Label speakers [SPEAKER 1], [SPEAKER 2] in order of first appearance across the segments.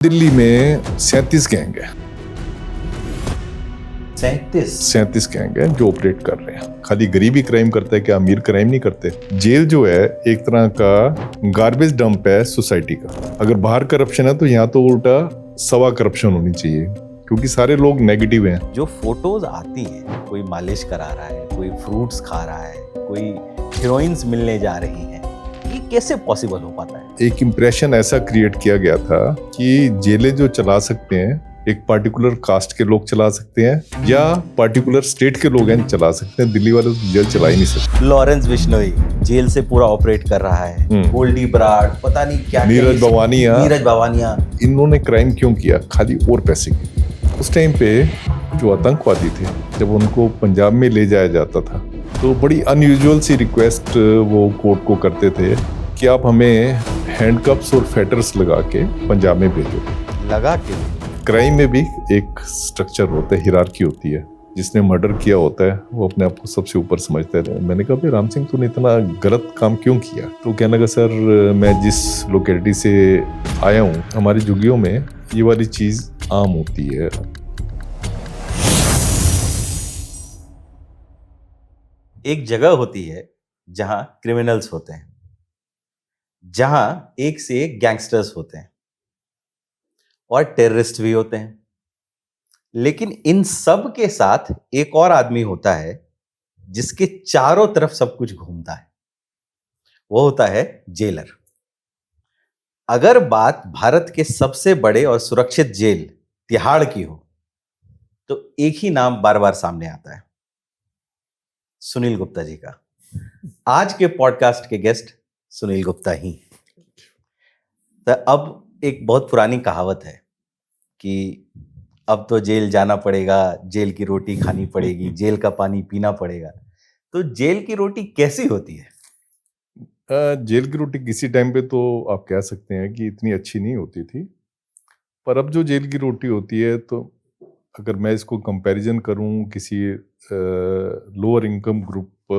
[SPEAKER 1] दिल्ली में 37 गैंग है।
[SPEAKER 2] 37
[SPEAKER 1] गैंग है जो ऑपरेट कर रहे हैं। खाली गरीब ही क्राइम करता है, क्या अमीर क्राइम नहीं करते? जेल जो है एक तरह का गार्बेज डंप है सोसाइटी का। अगर बाहर करप्शन है तो यहाँ तो उल्टा सवा करप्शन होनी चाहिए, क्योंकि सारे लोग नेगेटिव हैं।
[SPEAKER 2] जो फोटोज आती हैं, कोई मालिश करा रहा है, कोई फ्रूट्स खा रहा है, कोई हीरोइंस मिलने जा रही हैं, ये कैसे पॉसिबल हो पाता है?
[SPEAKER 1] एक इम्प्रेशन ऐसा क्रिएट किया गया था कि जेलें जो चला सकते हैं एक पार्टिकुलर कास्ट के लोग चला सकते हैं या पार्टिकुलर स्टेट के लोग हैं चला सकते हैं, दिल्ली वाले तो जेल चला ही नहीं सकते।
[SPEAKER 2] लॉरेंस बिश्नोई जेल से पूरा ऑपरेट कर रहा है, गोल्डी बराड, पता नहीं क्या,
[SPEAKER 1] नीरज
[SPEAKER 2] भवानिया।
[SPEAKER 1] इन्होंने क्राइम क्यों किया? खाली और पैसे के। उस टाइम पे जो आतंकवादी थे, जब उनको पंजाब में ले जाया जाता था तो बड़ी अनयूजुअल सी रिक्वेस्ट वो कोर्ट को करते थे कि आप हमें हैंडकप्स और फेटर्स लगा के पंजाब में भेजो।
[SPEAKER 2] लगा के
[SPEAKER 1] क्राइम में भी एक स्ट्रक्चर होता है, हिरार्की होती है। जिसने मर्डर किया होता है वो अपने आप को सबसे ऊपर समझता है। मैंने कहा भाई राम सिंह तूने इतना गलत काम क्यों किया? तो कहने लगा सर मैं जिस लोकेलिटी से आया हूँ, हमारी झुग्गियों में ये वाली चीज आम होती है।
[SPEAKER 2] एक जगह होती है जहां क्रिमिनल्स होते हैं, जहां एक से एक गैंगस्टर्स होते हैं और टेररिस्ट भी होते हैं, लेकिन इन सब के साथ एक और आदमी होता है जिसके चारों तरफ सब कुछ घूमता है। वो होता है जेलर। अगर बात भारत के सबसे बड़े और सुरक्षित जेल तिहाड़ की हो तो एक ही नाम बार बार सामने आता है, सुनील गुप्ता जी का। आज के पॉडकास्ट के गेस्ट सुनील गुप्ता ही। तो अब एक बहुत पुरानी कहावत है कि अब तो जेल जाना पड़ेगा, जेल की रोटी खानी पड़ेगी, जेल का पानी पीना पड़ेगा। तो जेल की रोटी कैसी होती है?
[SPEAKER 1] जेल की रोटी किसी टाइम पे तो आप कह सकते हैं कि इतनी अच्छी नहीं होती थी, पर अब जो जेल की रोटी होती है, तो अगर मैं इसको कंपैरिजन करूं किसी लोअर इनकम ग्रुप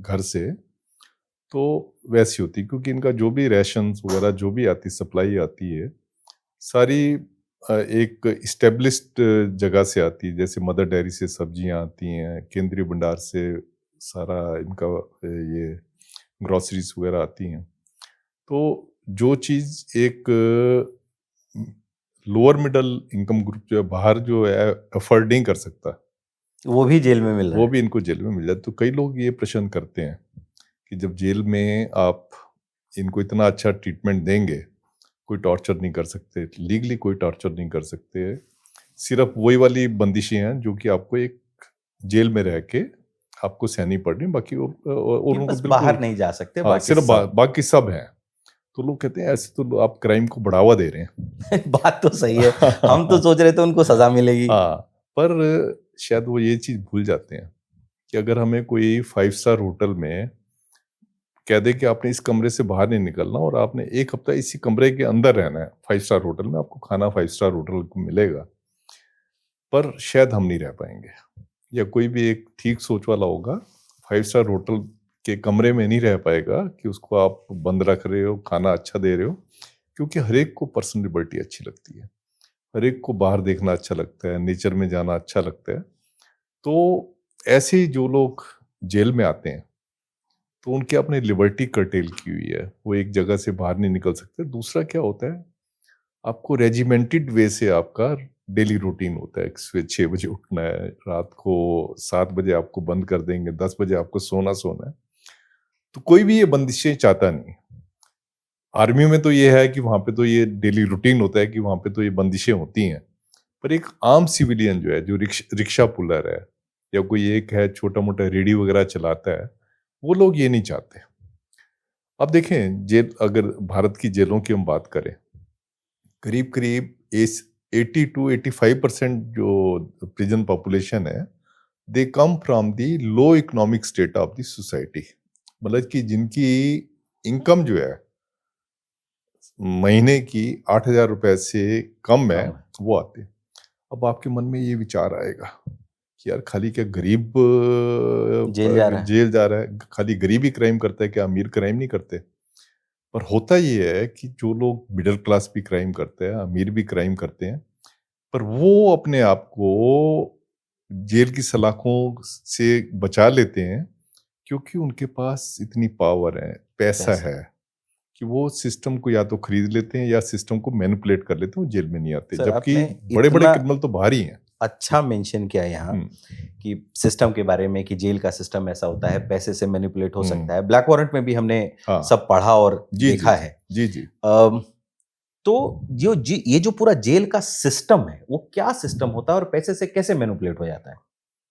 [SPEAKER 1] घर से, तो वैसी होती, क्योंकि इनका जो भी रेशंस वगैरह जो भी आती सप्लाई आती है सारी एक इस्टेब्लिश्ड जगह से आती है। जैसे मदर डेयरी से सब्जियां आती हैं, केंद्रीय भंडार से सारा इनका ये ग्रॉसरीज वगैरह आती हैं। तो जो चीज़ एक लोअर मिडल इनकम ग्रुप जो है बाहर जो है अफोर्ड नहीं कर सकता,
[SPEAKER 2] वो भी जेल में मिल रहा
[SPEAKER 1] वो
[SPEAKER 2] है।
[SPEAKER 1] भी इनको जेल में मिल जाए। तो कई लोग ये प्रश्न करते हैं कि जब जेल में आप इनको इतना अच्छा ट्रीटमेंट देंगे, कोई टॉर्चर नहीं कर सकते, लीगली कोई टॉर्चर नहीं कर सकते, सिर्फ वही वाली बंदिशें हैं जो कि आपको एक जेल में रह के आपको सहनी पड़नी, बाकी और उनको
[SPEAKER 2] बस
[SPEAKER 1] बिल्कुल
[SPEAKER 2] बाहर नहीं जा सकते,
[SPEAKER 1] हाँ,
[SPEAKER 2] बाकी
[SPEAKER 1] सिर्फ
[SPEAKER 2] सब।
[SPEAKER 1] बाकी सब हैं। तो लोग कहते हैं ऐसे तो आप क्राइम को बढ़ावा दे रहे हैं।
[SPEAKER 2] बात तो सही है। हम तो सोच रहे थे उनको सजा मिलेगी।
[SPEAKER 1] हाँ, पर शायद वो ये चीज भूल जाते हैं कि अगर हमें कोई 5 स्टार होटल में कह दे कि आपने इस कमरे से बाहर नहीं निकलना और आपने एक हफ्ता इसी कमरे के अंदर रहना है, 5 स्टार होटल में आपको खाना 5 स्टार होटल को मिलेगा, पर शायद हम नहीं रह पाएंगे। या कोई भी एक ठीक सोच वाला होगा 5 स्टार होटल के कमरे में नहीं रह पाएगा कि उसको आप बंद रख रहे हो, खाना अच्छा दे रहे हो, क्योंकि हर एक को पर्सनल लिबर्टी अच्छी लगती है, हर एक को बाहर देखना अच्छा लगता है, नेचर में जाना अच्छा लगता है। तो ऐसे ही जो लोग जेल में आते हैं तो उनकी अपनी लिबर्टी कर्टेल की हुई है, वो एक जगह से बाहर नहीं निकल सकते। दूसरा क्या होता है, आपको रेजिमेंटेड वे से आपका डेली रूटीन होता है। सुबह 6 बजे उठना है, रात को 7 बजे आपको बंद कर देंगे, 10 बजे आपको सोना है। तो कोई भी ये बंदिशें चाहता नहीं। आर्मी में तो ये है कि वहां पे तो ये डेली रूटीन होता है कि वहां पे तो ये बंदिशें होती हैं, पर एक आम सिविलियन जो है, जो रिक्शा पुलर है या कोई एक है छोटा मोटा रेडी वगैरह चलाता है, वो लोग ये नहीं चाहते। अब देखें, जेल अगर भारत की जेलों की हम बात करें, करीब करीब 80 to 85% जो प्रिजन पॉपुलेशन है, they come from the low economic state of the society. मतलब कि जिनकी इनकम जो है महीने की 8,000 रुपए से कम है, वो आते हैं। अब आपके मन में ये विचार आएगा कि यार खाली क्या गरीब
[SPEAKER 2] जेल जा रहा है?
[SPEAKER 1] जेल जा रहा है? खाली गरीब ही क्राइम करता है, क्या अमीर क्राइम नहीं करते? पर होता ये है कि जो लोग मिडिल क्लास भी क्राइम करते हैं, अमीर भी क्राइम करते हैं, पर वो अपने आप को जेल की सलाखों से बचा लेते हैं, क्योंकि उनके पास इतनी पावर है, पैसा
[SPEAKER 2] पैसा।
[SPEAKER 1] है, कि वो सिस्टम को या तो खरीद लेते हैं या सिस्टम को मैनिपुलेट कर लेते हैं, वो जेल में नहीं आते।
[SPEAKER 2] सर
[SPEAKER 1] जबकि
[SPEAKER 2] आपने
[SPEAKER 1] बड़े-बड़े
[SPEAKER 2] इतना
[SPEAKER 1] क्रिमिनल तो बाहर ही हैं।
[SPEAKER 2] अच्छा मेंशन किया यहाँ
[SPEAKER 1] हुँ,
[SPEAKER 2] कि सिस्टम के बारे में कि जेल का सिस्टम ऐसा होता है, पैसे से मैनिपुलेट हो
[SPEAKER 1] हुँ,
[SPEAKER 2] सकता है। ब्लैक वॉरेंट में भी हमने
[SPEAKER 1] हाँ।
[SPEAKER 2] सब पढ़ा और
[SPEAKER 1] जी, जी,
[SPEAKER 2] देखा
[SPEAKER 1] जी।
[SPEAKER 2] है।
[SPEAKER 1] जी, जी।
[SPEAKER 2] अम, तो ये जो पूरा जेल का सिस्टम है, वो क्या सिस्टम होता है और पैसे से कैसे मैनिपुलेट हो जाता है?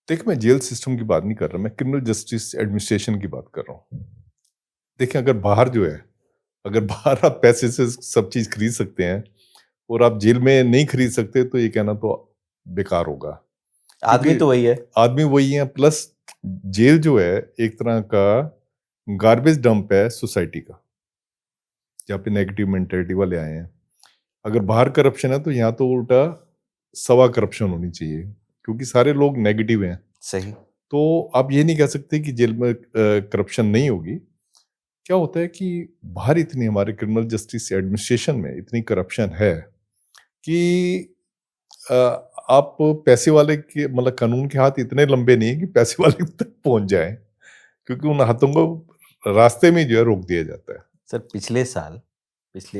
[SPEAKER 1] देखिए, मैं जेल सिस्टम की बात नहीं कर रहा, मैं क्रिमिनल जस्टिस एडमिनिस्ट्रेशन की बात कर रहा हूँ। देखिए, अगर बाहर जो है, अगर बाहर आप पैसे से सब चीज़ खरीद सकते हैं और आप जेल में नहीं खरीद सकते, तो ये कहना तो बेकार होगा।
[SPEAKER 2] आदमी
[SPEAKER 1] क्योंकि
[SPEAKER 2] तो वही है।
[SPEAKER 1] आदमी वही है, प्लस जेल जो है एक तरह का गार्बेज डंप है सोसाइटी का, जहाँ पे नेगेटिव मेंटालिटी वाले आए हैं। अगर बाहर करप्शन है तो यहाँ तो उल्टा सवा करप्शन होनी चाहिए, क्योंकि सारे लोग नेगेटिव हैं।
[SPEAKER 2] सही।
[SPEAKER 1] तो आप ये नहीं कह सकते कि जेल में करप्शन नहीं होगी। क्या होता है कि बाहर इतनी हमारे क्रिमिनल जस्टिस एडमिनिस्ट्रेशन में इतनी करप्शन है कि अ, आप पैसे वाले के मतलब कानून के हाथ इतने लंबे नहीं है कि पैसे वाले तक पहुंच जाएं, क्योंकि उन हाथों को रास्ते में जो है रोक दिया जाता है।
[SPEAKER 2] सर पिछले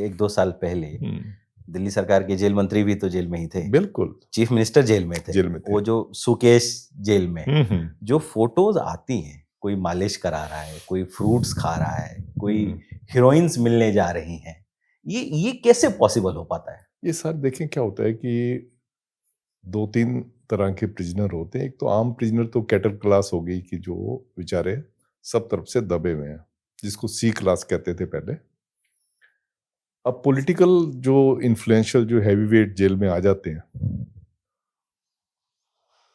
[SPEAKER 2] 1-2 साल पहले
[SPEAKER 1] हम्म,
[SPEAKER 2] दिल्ली सरकार के जेल मंत्री भी तो जेल में ही थे।
[SPEAKER 1] बिल्कुल
[SPEAKER 2] चीफ मिनिस्टर जेल में थे।
[SPEAKER 1] जेल में थे।
[SPEAKER 2] वो जो सुकेश जेल में,
[SPEAKER 1] हम्म,
[SPEAKER 2] जो फ़ोटोज़ आती हैं, कोई मालिश करा रहा है, कोई फ्रूट्स खा रहा है, कोई
[SPEAKER 1] हम्म।
[SPEAKER 2] हीरोइन्स मिलने जा रही हैं। ये कैसे पॉसिबल हो पाता है?
[SPEAKER 1] ये सर देखें क्या होता है कि 2-3 तरह के प्रिजनर होते हैं। एक तो आम प्रिजनर तो कैटर क्लास हो गई कि जो बेचारे सब तरफ से दबे हुए हैं, जिसको सी क्लास कहते थे पहले। अब पॉलिटिकल जो इन्फ्लुएंशियल जो हैवीवेट जेल में आ जाते हैं,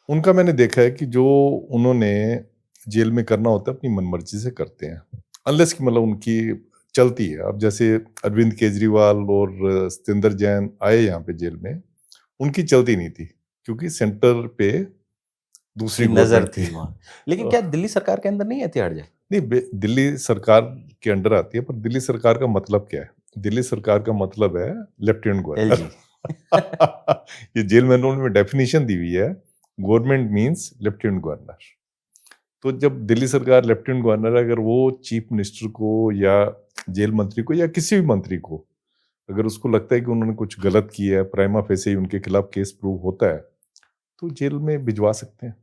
[SPEAKER 1] उनका मैंने देखा है कि जो उन्होंने जेल में करना होता है अपनी मनमर्जी से करते हैं। अनलेस कि मतलब उनकी चलती है। अब जैसे अरविंद केजरीवाल और सत्येंद्र जैन आए यहाँ पे जेल में, उनकी चलती नहीं थी, क्योंकि सेंटर पे
[SPEAKER 2] की
[SPEAKER 1] दूसरी
[SPEAKER 2] नज़र
[SPEAKER 1] गवर्नमेंट थी।
[SPEAKER 2] थी वहाँ। लेकिन
[SPEAKER 1] अ,
[SPEAKER 2] क्या दिल्ली सरकार के अंदर नहीं है तिहाड़ जेल?
[SPEAKER 1] नहीं दिल्ली सरकार के अंडर आती है, पर दिल्ली सरकार का मतलब क्या है? दिल्ली सरकार का मतलब है लेफ्टिनेंट गवर्नर।
[SPEAKER 2] एलजी।
[SPEAKER 1] ये जेल मैनुअल में डेफिनेशन दी हुई है, गवर्नमेंट मीन्स लेफ्टिनेंट गवर्नर। तो जब दिल्ली सरकार लेफ्टिनेंट गवर्नर है, अगर वो चीफ मिनिस्टर को या जेल मंत्री को या किसी भी मंत्री को अगर उसको लगता है कि उन्होंने कुछ गलत किया है, प्राइमा फेसी उनके खिलाफ केस प्रूव होता है, तो जेल में भिजवा सकते हैं।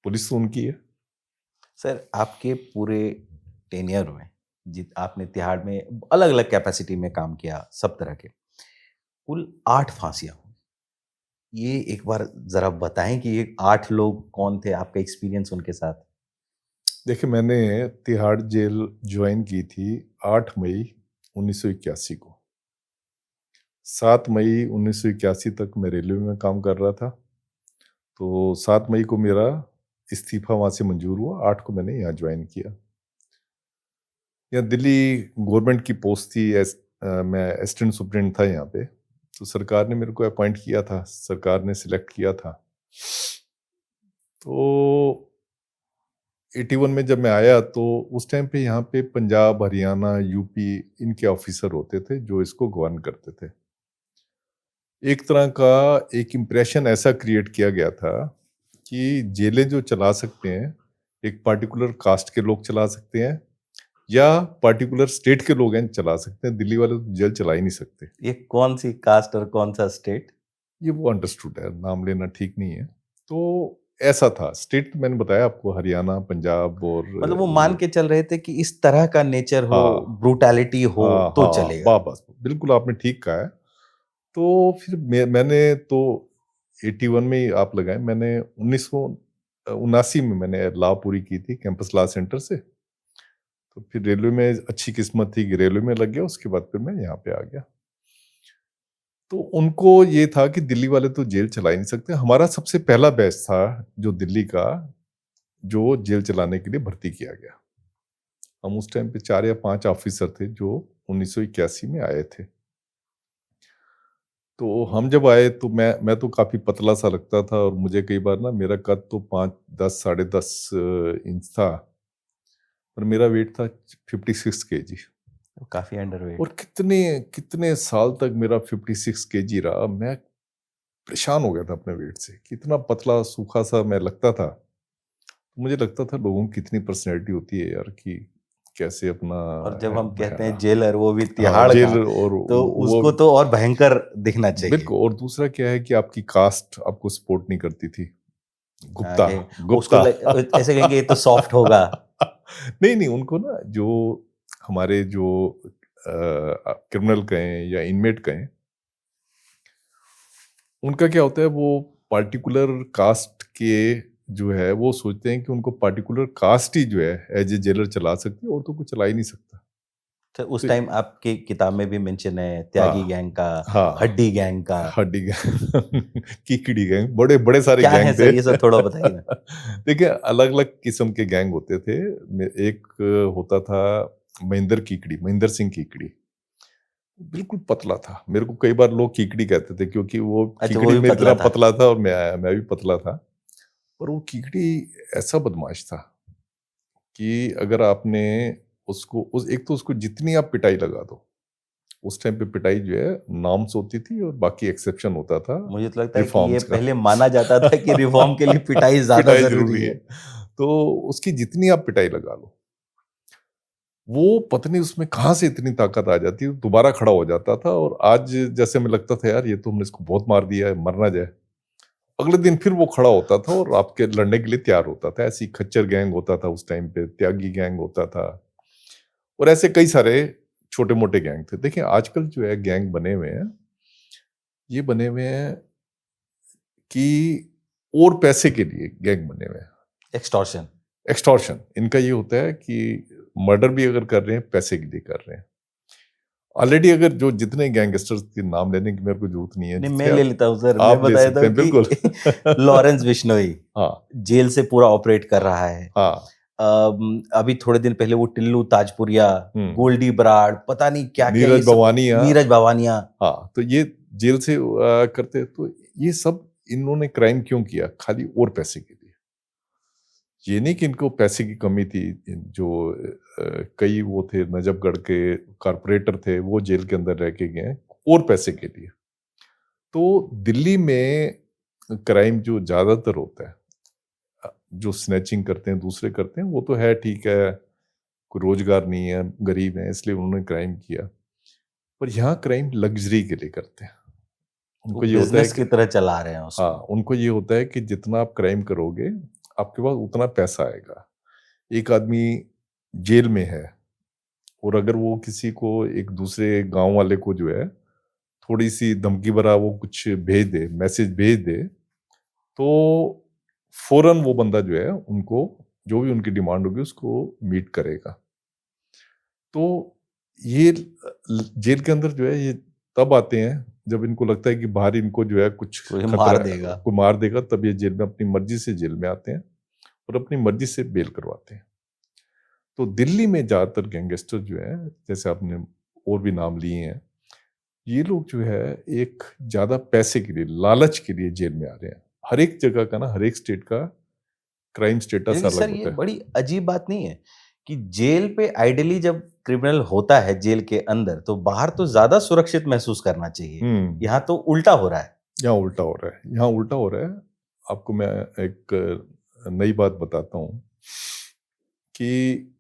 [SPEAKER 1] पुलिस तो उनकी है।
[SPEAKER 2] सर आपके पूरे टेन्योर में जित आपने तिहाड़ में अलग-अलग कैपेसिटी में काम किया, सब तरह के। कुल 8 फांसियाँ हुई। ये एक बार ज़रा बताएँ कि ये 8 लोग कौन थे? आपका एक्सपीरियंस उनके साथ?
[SPEAKER 1] देखिए, मैंने तिहाड़ जेल ज्वाइन की थी 8 मई 1981 को। 7 मई 1981 तक मैं रेलवे में काम कर रहा था। तो 7 मई को मेरा इस्तीफ़ा वहाँ से मंज़ूर हुआ, 8 को मैंने यहाँ ज्वाइन किया। यहाँ दिल्ली गवर्नमेंट की पोस्ट थी, मैं असिस्टेंट सुपरिटेंडेंट था यहाँ पे। तो सरकार ने मेरे को अपॉइंट किया था, सरकार ने सिलेक्ट किया था। तो 81 में जब मैं आया तो उस टाइम पे यहाँ पे पंजाब, हरियाणा, यूपी इनके ऑफिसर होते थे जो इसको गवर्न करते थे। एक तरह का एक इम्प्रेशन ऐसा क्रिएट किया गया था कि जेलें जो चला सकते हैं, एक पार्टिकुलर कास्ट के लोग चला सकते हैं या पार्टिकुलर स्टेट के लोग हैं चला सकते हैं, दिल्ली वाले तो जेल चला ही नहीं सकते।
[SPEAKER 2] ये कौन-सी कास्ट और कौन-सा स्टेट?
[SPEAKER 1] ये वो अंडरस्टूड है, नाम लेना ठीक नहीं है। तो ऐसा था, स्टेट तो मैंने बताया आपको हरियाणा, पंजाब और
[SPEAKER 2] मतलब वो मान
[SPEAKER 1] ये
[SPEAKER 2] के चल रहे थे कि इस तरह का नेचर हो,
[SPEAKER 1] हाँ,
[SPEAKER 2] ब्रूटैलिटी हो
[SPEAKER 1] हाँ,
[SPEAKER 2] तो
[SPEAKER 1] हाँ,
[SPEAKER 2] चलेगा।
[SPEAKER 1] बस बिल्कुल आपने ठीक कहा है। तो फिर मैंने तो 81 में ही आप लगाएँ, मैंने 1979 में मैंने लॉ पूरी की थी कैंपस लॉ सेंटर से। तो फिर रेलवे में अच्छी किस्मत थी कि रेलवे में लग गया, उसके बाद फिर मैं यहाँ पे आ गया। तो उनको ये था कि दिल्ली वाले तो जेल चला ही नहीं सकते। हमारा सबसे पहला बैच था जो दिल्ली का, जो जेल चलाने के लिए भर्ती किया गया। हम उस टाइम पे 4 या 5 ऑफिसर थे जो 1981 में आए थे। तो हम जब आए तो मैं तो काफ़ी पतला-सा लगता था और मुझे कई बार ना मेरा कद तो 5 10 साढ़े 10 इंच था, पर मेरा वेट था 56 केजी।
[SPEAKER 2] काफी अंडरवेट।
[SPEAKER 1] और कितने कितने साल तक मेरा 56 केजी रहा। मैं परेशान हो गया था अपने वेट से, कितना पतला सूखा सा मैं लगता था। मुझे लगता था लोगों की कितनी पर्सनैलिटी होती है यार, कि कैसे अपना
[SPEAKER 2] और जब हम कहते हैं
[SPEAKER 1] हाँ,
[SPEAKER 2] जेलर, वो भी
[SPEAKER 1] हाँ,
[SPEAKER 2] तिहाड़ का,
[SPEAKER 1] जेल और
[SPEAKER 2] तो
[SPEAKER 1] वो
[SPEAKER 2] उसको तो और भयंकर दिखना चाहिए।
[SPEAKER 1] बिल्कुल। और दूसरा क्या है कि आपकी कास्ट आपको सपोर्ट नहीं करती थी।
[SPEAKER 2] हाँ,
[SPEAKER 1] गुप्ता,
[SPEAKER 2] उसको
[SPEAKER 1] गुप्ता।
[SPEAKER 2] ऐसे कहेंगे ये तो सॉफ्ट होगा।
[SPEAKER 1] नहीं नहीं, उनको ना जो हमारे जो क्रिमिनल कहें या इनमेट कहें, उनका क्या होता है, वो पार्टिकुलर कास्ट के जो है वो सोचते हैं कि उनको पार्टिकुलर कास्ट ही जो है एज ए जेलर चला सकती है, और तो कुछ चला ही नहीं सकता।
[SPEAKER 2] तो उस
[SPEAKER 1] तो
[SPEAKER 2] टाइम आपकी किताब में भी मेंशन है त्यागी
[SPEAKER 1] हाँ,
[SPEAKER 2] गैंग का,
[SPEAKER 1] हाँ,
[SPEAKER 2] हड्डी गैंग का।
[SPEAKER 1] हड्डी गैंग, कीकड़ी गैंग, बड़े बड़े सारे
[SPEAKER 2] क्या
[SPEAKER 1] गैंग
[SPEAKER 2] है
[SPEAKER 1] थे।
[SPEAKER 2] सर, ये सब थोड़ा बताइए ना।
[SPEAKER 1] देखिए, अलग अलग किस्म के गैंग होते थे। एक होता था महेंद्र कीकड़ी, महेंद्र सिंह कीकड़ी, बिल्कुल पतला था। मेरे को कई बार लोग कीकड़ी कहते थे, क्योंकि वो
[SPEAKER 2] अच्छा, वो
[SPEAKER 1] कीकड़ी
[SPEAKER 2] भी
[SPEAKER 1] मेरी
[SPEAKER 2] पतला
[SPEAKER 1] तरह
[SPEAKER 2] था।
[SPEAKER 1] पतला था, और मैं भी पतला था। पर वो कीकड़ी ऐसा बदमाश था कि अगर आपने उसको उस एक तो उसको जितनी आप पिटाई लगा दो, उस टाइम पे पिटाई जो है नॉर्म्स होती थी और बाकी एक्सेप्शन होता था
[SPEAKER 2] मुझे तो लगता है कि ये
[SPEAKER 1] रिफॉर्म्स का।
[SPEAKER 2] पहले माना जाता था कि रिफॉर्म के लिए पिटाई ज्यादा
[SPEAKER 1] पिटाई
[SPEAKER 2] जरूरी
[SPEAKER 1] जरूरी है,
[SPEAKER 2] है।
[SPEAKER 1] तो उसकी जितनी आप पिटाई लगा लो, वो पत्नी उसमें कहाँ से इतनी ताकत आ जाती है, दोबारा खड़ा हो जाता था। और आज जैसे हमें लगता था यार ये तो हमने इसको बहुत मार दिया है, मर ना जाए, अगले दिन फिर वो खड़ा होता था और आपके लड़ने के लिए तैयार होता था। ऐसी खच्चर गैंग होता था उस टाइम पे, त्यागी गैंग होता था, और ऐसे कई सारे छोटे मोटे गैंग थे। देखिए आजकल जो है गैंग बने हुए हैं, ये बने हुए हैं कि और पैसे के लिए गैंग बने हुए हैं।
[SPEAKER 2] एक्सटॉर्शन।
[SPEAKER 1] एक्सटॉर्शन इनका ये होता है कि मर्डर भी अगर कर रहे हैं पैसे के लिए कर रहे हैं। ऑलरेडी अगर जो जितने गैंगस्टर्स के नाम लेने की मेरे को जरूरत नहीं है,
[SPEAKER 2] नहीं, मैं
[SPEAKER 1] जितने
[SPEAKER 2] ले लेता हूँ सर, मैं
[SPEAKER 1] आप ले
[SPEAKER 2] बता देता
[SPEAKER 1] सकते
[SPEAKER 2] हूँ
[SPEAKER 1] हैं
[SPEAKER 2] कि
[SPEAKER 1] बिल्कुल।
[SPEAKER 2] लॉरेंस बिश्नोई
[SPEAKER 1] हाँ,
[SPEAKER 2] जेल से पूरा ऑपरेट कर रहा है।
[SPEAKER 1] हाँ,
[SPEAKER 2] अभी थोड़े दिन पहले वो टिल्लू ताजपुरिया,
[SPEAKER 1] हम्म,
[SPEAKER 2] गोल्डी बराड़, पता नहीं क्या क्या ये
[SPEAKER 1] नीरज
[SPEAKER 2] सब,
[SPEAKER 1] भवानिया।
[SPEAKER 2] नीरज भावानिया।
[SPEAKER 1] हाँ, तो ये जेल से करते, तो ये सब इन्होंने क्राइम क्यों किया? खाली और पैसे के लिए। ये नहीं कि इनको पैसे की कमी थी। जो कई वो थे नजफगढ़ के कारपोरेटर थे, वो जेल के अंदर रह के गए और पैसे के लिए। तो दिल्ली में क्राइम जो ज्यादातर होता है, जो स्नैचिंग करते हैं, दूसरे करते हैं, वो तो है ठीक है, कोई रोजगार नहीं है, गरीब है, इसलिए उन्होंने क्राइम किया। पर यहाँ क्राइम लग्जरी के लिए करते हैं।
[SPEAKER 2] वो
[SPEAKER 1] उनको ये होता है
[SPEAKER 2] बिजनेस
[SPEAKER 1] कि
[SPEAKER 2] की तरह चला रहे हैं
[SPEAKER 1] हाँ,
[SPEAKER 2] उसको।
[SPEAKER 1] उनको ये होता है कि जितना आप क्राइम करोगे, आपके पास उतना पैसा आएगा। एक आदमी जेल में है, और अगर वो किसी को, एक दूसरे गांव वाले को जो है, थोड़ी सी धमकी भरा वो कुछ भेज दे, मैसेज भेज दे, तो फौरन वो बंदा जो है उनको, जो भी उनकी डिमांड होगी उसको मीट करेगा। तो ये जेल के अंदर जो है ये तब आते हैं जब इनको लगता है कि बाहर इनको जो है कुछ
[SPEAKER 2] कोई मार
[SPEAKER 1] खतरा,
[SPEAKER 2] देगा।
[SPEAKER 1] को मार देगा, तब ये जेल में अपनी मर्जी से जेल में आते हैं और अपनी मर्जी से बेल करवाते हैं। तो दिल्ली में ज्यादातर गैंगस्टर जो है, जैसे आपने और भी नाम लिए हैं, ये लोग जो है एक ज्यादा पैसे के लिए, लालच के लिए जेल में आ रहे हैं। हर एक जगह का ना, हर एक स्टेट का क्राइम स्टेटस
[SPEAKER 2] लेकिन
[SPEAKER 1] अलग
[SPEAKER 2] सर ये
[SPEAKER 1] होता है।
[SPEAKER 2] बड़ी अजीब बात नहीं है कि जेल पे आइडियली जब क्रिमिनल होता है जेल के अंदर, तो बाहर तो ज्यादा सुरक्षित महसूस करना चाहिए। यहाँ तो उल्टा हो रहा है।
[SPEAKER 1] यहाँ उल्टा हो रहा है, यहाँ उल्टा हो रहा है। आपको मैं एक नई बात बताता हूँ कि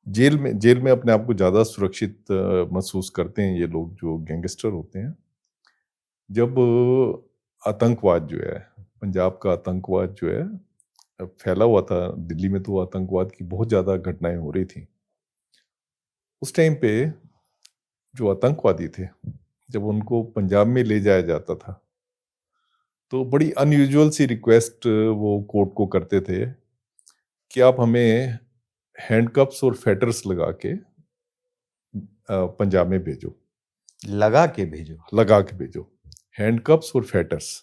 [SPEAKER 1] जेल में अपने आप को ज्यादा सुरक्षित महसूस करते हैं ये लोग जो गैंगस्टर होते हैं, जब आतंकवाद जो है, पंजाब का आतंकवाद जो है फैला हुआ था दिल्ली में, तो आतंकवाद की बहुत ज्यादा घटनाएं हो रही थी उस टाइम पे। जो आतंकवादी थे, जब उनको पंजाब में ले जाया जाता था, तो बड़ी अनयूजुअल सी रिक्वेस्ट वो कोर्ट को करते थे कि आप हमें हैंडकप्स और फेटर्स लगा के पंजाब में भेजो,
[SPEAKER 2] लगा के भेजो।
[SPEAKER 1] लगा के भेजो। हैंडकप्स और फेटर्स,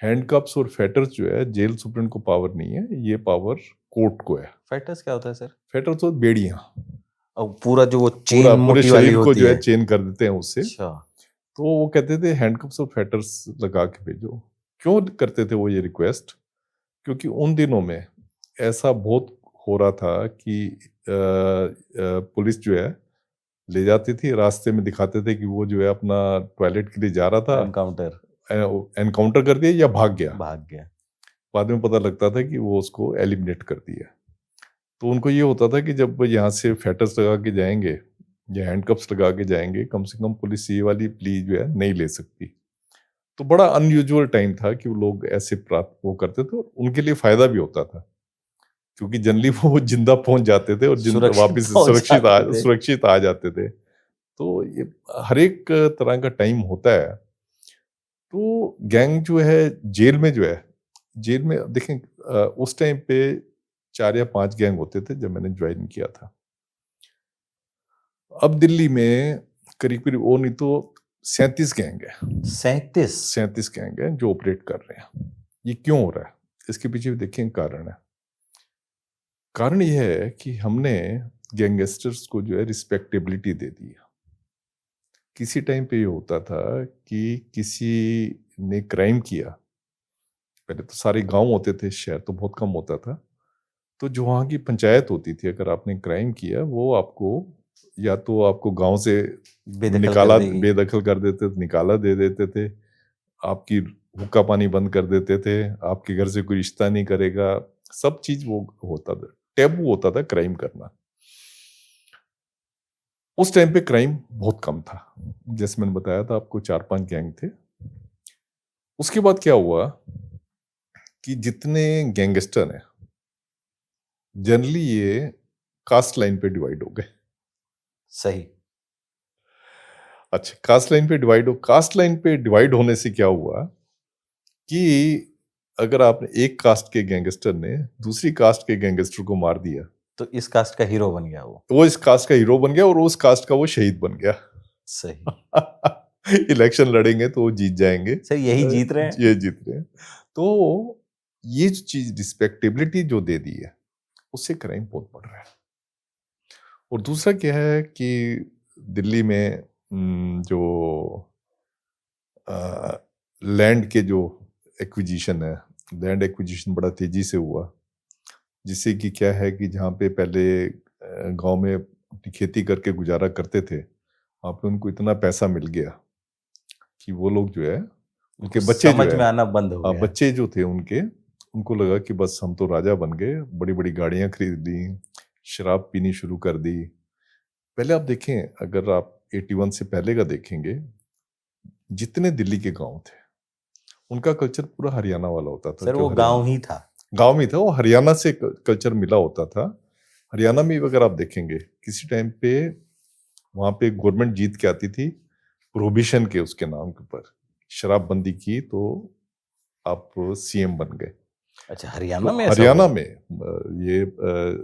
[SPEAKER 1] हैंडकप्स और फेटर्स जो है जेल सुप्रीम को पावर नहीं है, ये पावर कोर्ट को है।
[SPEAKER 2] फैटर्स क्या होता है सर?
[SPEAKER 1] फेटर्स और बेड़ियां,
[SPEAKER 2] और पूरा जो वो
[SPEAKER 1] पूरा
[SPEAKER 2] चेन
[SPEAKER 1] पूरे
[SPEAKER 2] मोटी वाली
[SPEAKER 1] शरीर को
[SPEAKER 2] होती
[SPEAKER 1] जो है
[SPEAKER 2] है।
[SPEAKER 1] चेन कर देते हैं उससे।
[SPEAKER 2] अच्छा।
[SPEAKER 1] तो वो कहते थे हैंडकप्स और फेटर्स लगा के भेजो। क्यों करते थे वो ये रिक्वेस्ट? क्योंकि उन दिनों में ऐसा बहुत हो रहा था कि पुलिस जो है ले जाती थी, रास्ते में दिखाते थे कि वो जो है अपना टॉयलेट के लिए जा रहा था,
[SPEAKER 2] एनकाउंटर,
[SPEAKER 1] एनकाउंटर कर दिया या भाग गया।
[SPEAKER 2] भाग गया।
[SPEAKER 1] बाद में पता लगता था कि वो उसको एलिमिनेट कर दिया। तो उनको ये होता था कि जब वो यहाँ से फेटर्स लगा के जाएंगे या हैंडकफ्स लगा के जाएंगे, कम से कम पुलिस ये वाली प्ली जो है नहीं ले सकती। तो बड़ा अनयूजुअल टाइम था कि वो लोग ऐसे प्राप्त वो करते थे, और उनके लिए फायदा भी होता था, क्योंकि जनरली वो जिंदा पहुंच जाते थे और
[SPEAKER 2] सुरक्षित
[SPEAKER 1] वापिस
[SPEAKER 2] पहुंच जाते थे।
[SPEAKER 1] सुरक्षित आ जाते थे। तो ये हर एक तरह का टाइम होता है। तो गैंग जो है जेल में जो है, जेल में देखें उस टाइम पे 4 या 5 गैंग होते थे जब मैंने ज्वाइन किया था। अब दिल्ली में करीब-करीब वो नहीं तो 37 गैंग है।
[SPEAKER 2] 37?
[SPEAKER 1] 37 गैंग हैं जो ऑपरेट कर रहे हैं। ये क्यों हो रहा है? इसके पीछे भी देखिए कारण है। कारण ये है कि हमने गैंगस्टर्स को जो है रिस्पेक्टेबिलिटी दे दी है। किसी टाइम पे ये होता था कि किसी ने क्राइम किया, पहले तो सारे गाँव होते थे, शहर तो बहुत कम होता था। तो जो वहाँ की पंचायत होती थी, अगर आपने क्राइम किया, वो आपको या तो आपको गाँव से
[SPEAKER 2] बेदखल कर
[SPEAKER 1] निकाला,
[SPEAKER 2] देगी।
[SPEAKER 1] बेदखल कर देते थे, निकाला दे देते थे, आपकी हुक्का पानी बंद कर देते थे, आपके घर से कोई रिश्ता नहीं करेगा, सब चीज़ वो होता था, टैबू होता था क्राइम करना। उस टाइम पे क्राइम बहुत कम था, जैसे मैंने बताया था आपको 4-5 गैंग थे। उसके बाद क्या हुआ कि जितने गैंगस्टर हैं, जनरली ये कास्ट लाइन पे डिवाइड हो गए।
[SPEAKER 2] सही।
[SPEAKER 1] अच्छा, कास्ट लाइन पे डिवाइड होने से क्या हुआ कि अगर आपने एक कास्ट के गैंगस्टर ने दूसरी कास्ट के गैंगस्टर को मार दिया,
[SPEAKER 2] तो इस कास्ट का हीरो बन गया वो।
[SPEAKER 1] वो इस कास्ट का हीरो बन गया और उस कास्ट का वो शहीद बन गया।
[SPEAKER 2] सही।
[SPEAKER 1] इलेक्शन लड़ेंगे तो वो जीत जाएंगे,
[SPEAKER 2] सर यही जीत रहे हैं।
[SPEAKER 1] ये जीत रहे हैं। तो ये जो चीज रिस्पेक्टेबिलिटी जो दे दी है, उससे क्राइम बहुत बढ़ रहा है। और दूसरा क्या है कि दिल्ली में जो लैंड के जो एक्विजिशन है, लैंड एक्विजिशन बड़ा तेजी से हुआ, जिससे कि क्या है कि जहाँ पे पहले गांव में अपनी खेती करके गुजारा करते थे, वहाँ पे उनको इतना पैसा मिल गया कि वो लोग जो है, उनके बच्चे जो
[SPEAKER 2] समझ
[SPEAKER 1] है,
[SPEAKER 2] में आना बंद हो गया।
[SPEAKER 1] बच्चे जो थे उनके, उनको लगा कि बस हम तो राजा बन गए, बड़ी बड़ी गाड़ियां खरीद ली, शराब पीनी शुरू कर दी। पहले आप देखें, अगर आप 81 से पहले का देखेंगे, जितने दिल्ली के गांव थे, उनका कल्चर पूरा हरियाणा वाला होता था।
[SPEAKER 2] सर
[SPEAKER 1] जो
[SPEAKER 2] वो
[SPEAKER 1] हरियाणा
[SPEAKER 2] गांव ही था।
[SPEAKER 1] गांव में था, वो हरियाणा से कल्चर मिला होता था। हरियाणा में अगर आप देखेंगे, किसी टाइम पे वहां पे गवर्नमेंट जीत के आती थी, प्रोहिबिशन के उसके नाम के ऊपर शराबबंदी की, तो आप सीएम बन गए।
[SPEAKER 2] अच्छा,
[SPEAKER 1] तो
[SPEAKER 2] हरियाणा में ऐसा
[SPEAKER 1] हरियाणा
[SPEAKER 2] हुआ?
[SPEAKER 1] में ये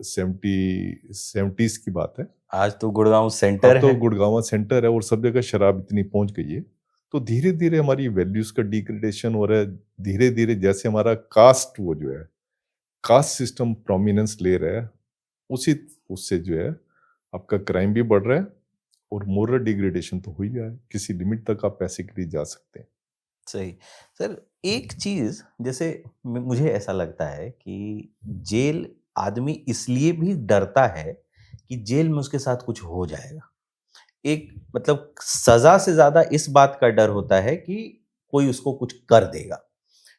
[SPEAKER 1] 70s की बात है।
[SPEAKER 2] आज तो गुड़गांव सेंटर
[SPEAKER 1] अब तो
[SPEAKER 2] है।
[SPEAKER 1] गुड़गांव सेंटर है और सब जगह शराब इतनी पहुंच गई है। तो धीरे धीरे हमारी वैल्यूज का डिग्रेडेशन हो रहा है। धीरे धीरे जैसे हमारा कास्ट वो जो है, कास्ट सिस्टम प्रोमिनेंस ले रहा है, उसी उससे जो है आपका क्राइम भी बढ़ रहा है और मोरल डिग्रेडेशन तो हो ही रहा है। किसी लिमिट तक आप पैसे के लिए जा सकते हैं।
[SPEAKER 2] सही। सर एक चीज जैसे मुझे ऐसा लगता है कि जेल आदमी इसलिए भी डरता है कि जेल में उसके साथ कुछ हो जाएगा। एक मतलब सजा से ज्यादा इस बात का डर होता है कि कोई उसको कुछ कर देगा।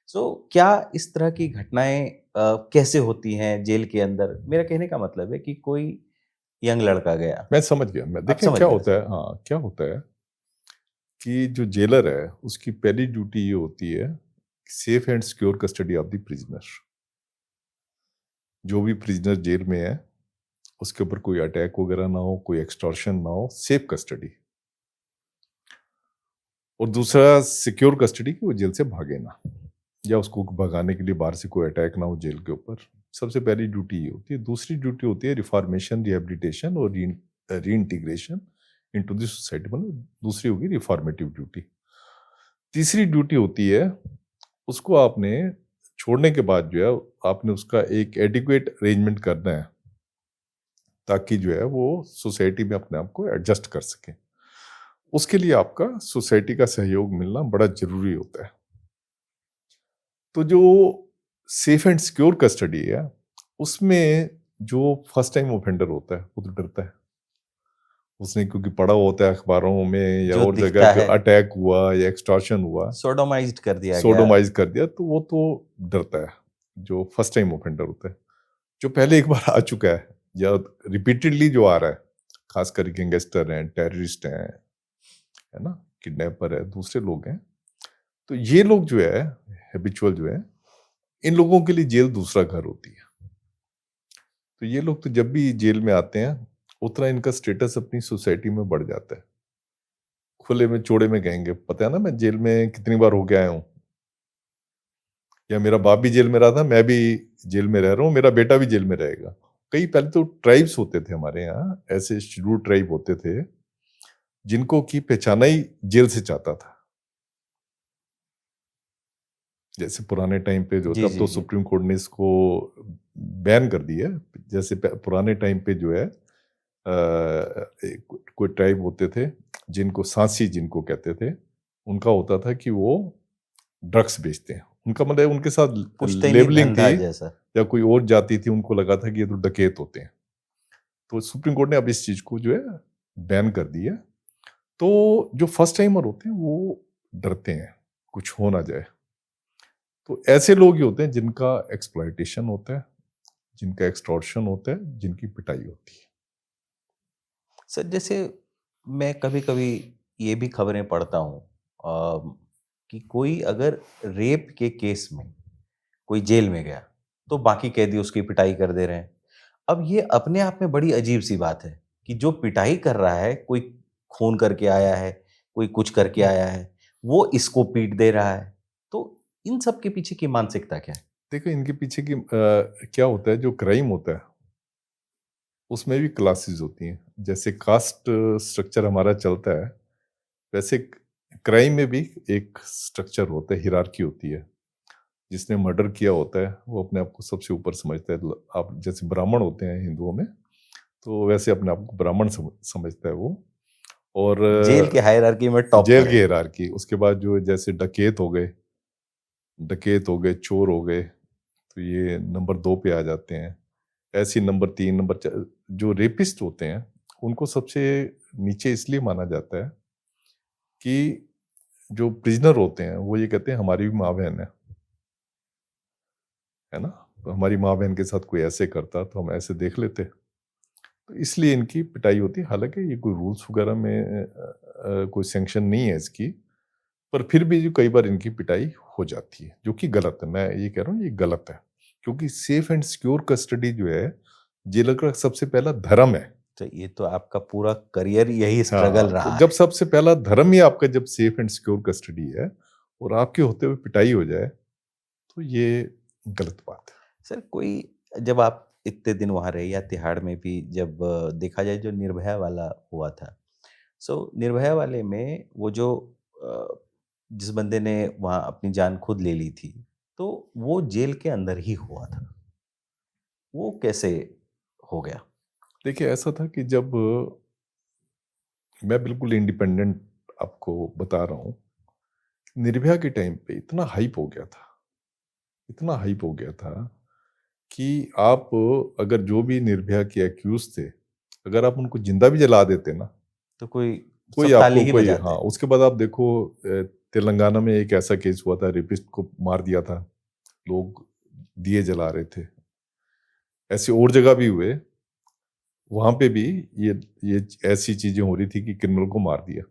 [SPEAKER 2] सो क्या इस तरह की घटनाएं कैसे होती हैं जेल के अंदर? मेरा कहने का मतलब है कि कोई यंग लड़का गया।
[SPEAKER 1] मैं समझ गया। मैं
[SPEAKER 2] आप
[SPEAKER 1] देखें
[SPEAKER 2] समझ
[SPEAKER 1] क्या
[SPEAKER 2] गए
[SPEAKER 1] होता
[SPEAKER 2] सर?
[SPEAKER 1] है, हाँ क्या होता है कि जो जेलर है उसकी पहली ड्यूटी ये होती है, safe and secure custody of the prisoner. जो भी प्रिजनर जेल में है उसके ऊपर कोई अटैक वगैरह ना हो, कोई एक्सटॉर्शन ना हो, सेफ कस्टडी। और दूसरा सिक्योर कस्टडी की वो जेल से भागे ना, या उसको भगाने के लिए बाहर से कोई अटैक ना हो जेल के ऊपर। सबसे पहली ड्यूटी ये होती है। दूसरी ड्यूटी होती है रिफॉर्मेशन, रिहेबिलिटेशन और री इंटीग्रेशन इनटू द सोसाइटी, मतलब दूसरी होगी रिफॉर्मेटिव ड्यूटी। तीसरी ड्यूटी होती है, उसको आपने छोड़ने के बाद जो है आपने उसका एक एडिक्वेट अरेंजमेंट करना है, ताकि जो है वो सोसाइटी में अपने आप को एडजस्ट कर सके। उसके लिए आपका सोसाइटी का सहयोग मिलना बड़ा जरूरी होता है। तो जो सेफ एंड सिक्योर कस्टडी है, उसमें जो फर्स्ट टाइम ऑफेंडर होता है वो तो डरता है। उसने क्योंकि पढ़ा होता है अखबारों में या
[SPEAKER 2] जो
[SPEAKER 1] और जगह
[SPEAKER 2] दिखता
[SPEAKER 1] कि
[SPEAKER 2] है
[SPEAKER 1] अटैक हुआ या एक्सटॉर्शन हुआ,
[SPEAKER 2] सोडोमाइज्ड कर दिया गया।
[SPEAKER 1] सोडोमाइज कर दिया, तो वो तो डरता है, जो फर्स्ट टाइम ऑफेंडर होता है। जो पहले एक बार आ चुका है या रिपीटेडली जो आ रहा है, खासकर गैंगस्टर हैं, टेररिस्ट हैं, है ना, किडनैपर है, दूसरे लोग हैं, तो ये लोग जो है हैबिचुअल जो है, इन लोगों के लिए जेल दूसरा घर होती है। तो ये लोग तो जब भी जेल में आते हैं, उतना इनका स्टेटस अपनी सोसाइटी में बढ़ जाता है। खुले में चौड़े में कहेंगे, पता है ना मैं जेल में कितनी बार होके आया हूँ, या मेरा बाप भी जेल में रहा था, मैं भी जेल में रह रहा हूँ, मेरा बेटा भी जेल में रहेगा। कई पहले तो ट्राइब्स होते थे हमारे यहाँ, ऐसे शेड्यूल ट्राइब होते थे जिनको की पहचाना ही जेल से चाहता था। जैसे पुराने टाइम पे जो था,
[SPEAKER 2] जी
[SPEAKER 1] अब
[SPEAKER 2] जी
[SPEAKER 1] तो
[SPEAKER 2] जी।
[SPEAKER 1] सुप्रीम कोर्ट ने इसको बैन कर दिया है। जैसे पुराने टाइम पे जो है कोई ट्राइब होते थे जिनको सांसी जिनको कहते थे, उनका होता था कि वो ड्रग्स बेचते हैं, उनका मतलब उनके साथ
[SPEAKER 2] पुश्तैनी
[SPEAKER 1] लेबलिंग
[SPEAKER 2] धंधा
[SPEAKER 1] थी,
[SPEAKER 2] जैसा।
[SPEAKER 1] या कोई और जाति थी, उनको लगा था कि ये तो डकैत होते हैं। तो सुप्रीम कोर्ट ने अब इस चीज को जो है बैन कर दिया। तो जो फर्स्ट टाइमर होते हैं वो डरते हैं कुछ हो ना जाए। तो ऐसे लोग ही होते हैं जिनका एक्सप्लॉयटेशन होता है, जिनका एक्सटॉर्शन होता है, जिनकी पिटाई होती है।
[SPEAKER 2] सर जैसे मैं कभी कभी ये भी खबरें पढ़ता हूँ कि कोई अगर रेप के केस में कोई जेल में गया तो बाकी कैदी उसकी पिटाई कर दे रहे हैं। अब ये अपने आप में बड़ी अजीब सी बात है कि जो पिटाई कर रहा है, कोई खून करके आया है, कोई कुछ करके आया है, वो इसको पीट दे रहा है। तो इन सब के पीछे की मानसिकता क्या है?
[SPEAKER 1] देखो इनके पीछे की क्या होता है, जो क्राइम होता है उसमें भी क्लासेस होती हैं। जैसे कास्ट स्ट्रक्चर हमारा चलता है, वैसे क्राइम में भी एक स्ट्रक्चर होता है, हिरार्की होती है। जिसने मर्डर किया होता है वो अपने आप को सबसे ऊपर समझता है। आप जैसे ब्राह्मण होते हैं हिंदुओं में, तो वैसे अपने आप को ब्राह्मण समझता है वो। और
[SPEAKER 2] जेल के हायरार्की में टॉप
[SPEAKER 1] जेल
[SPEAKER 2] पर
[SPEAKER 1] की
[SPEAKER 2] है।
[SPEAKER 1] हिरार्की, उसके बाद जो जैसे डकैत हो गए, चोर हो गए, तो ये नंबर 2 पे आ जाते हैं। ऐसे ही नंबर 3, नंबर 4 जो रेपिस्ट होते हैं, उनको सबसे नीचे इसलिए माना जाता है कि जो प्रिजनर होते हैं वो ये कहते हैं हमारी भी माँ-बहन है ना? तो हमारी माँ-बहन के साथ कोई ऐसे करता तो हम ऐसे देख लेते। तो इसलिए इनकी पिटाई होती है। हालाँकि ये कोई रूल्स वगैरह में कोई सैंक्शन नहीं है इसकी, पर फिर भी जो कई बार इनकी पिटाई हो जाती है, जो कि गलत है। मैं ये कह रहा हूँ ये गलत है, क्योंकि सेफ एंड सिक्योर कस्टडी जो है, जेलर का सबसे पहला धर्म है।
[SPEAKER 2] तो ये तो आपका पूरा करियर यही स्ट्रगल
[SPEAKER 1] हाँ, तो
[SPEAKER 2] रहा
[SPEAKER 1] जब
[SPEAKER 2] है।
[SPEAKER 1] सबसे पहला धर्म ही आपका जब सेफ एंड सिक्योर कस्टडी है और आपके होते हुए पिटाई हो जाए, तो ये गलत बात है।
[SPEAKER 2] सर कोई जब आप इतने दिन वहाँ रहे या तिहाड़ में भी जब देखा जाए जो निर्भया वाला हुआ था, सो निर्भया वाले में वो जो अ, जिस बंदे ने वहाँ अपनी जान खुद ले ली थी, तो वो जेल के अंदर ही हुआ था। वो कैसे हो गया?
[SPEAKER 1] देखिए ऐसा था कि जब मैं बिल्कुल इंडिपेंडेंट आपको बता रहा हूँ, निर्भया के टाइम पे इतना हाइप हो गया था कि आप अगर जो भी निर्भया के अक्यूज थे, अगर आप उनको जिंदा भी जला देते ना,
[SPEAKER 2] तो कोई
[SPEAKER 1] कोई
[SPEAKER 2] सब ताली
[SPEAKER 1] आपको
[SPEAKER 2] ही
[SPEAKER 1] कोई, हाँ,
[SPEAKER 2] बजाते।
[SPEAKER 1] उसके बाद आप देखो तेलंगाना में एक ऐसा केस हुआ था, रेपिस्ट को मार दिया था, लोग दिए जला रहे थे। ऐसे और जगह भी हुए, वहां पे भी ये ऐसी चीजें हो रही थी कि क्रिमिनल को मार दिया।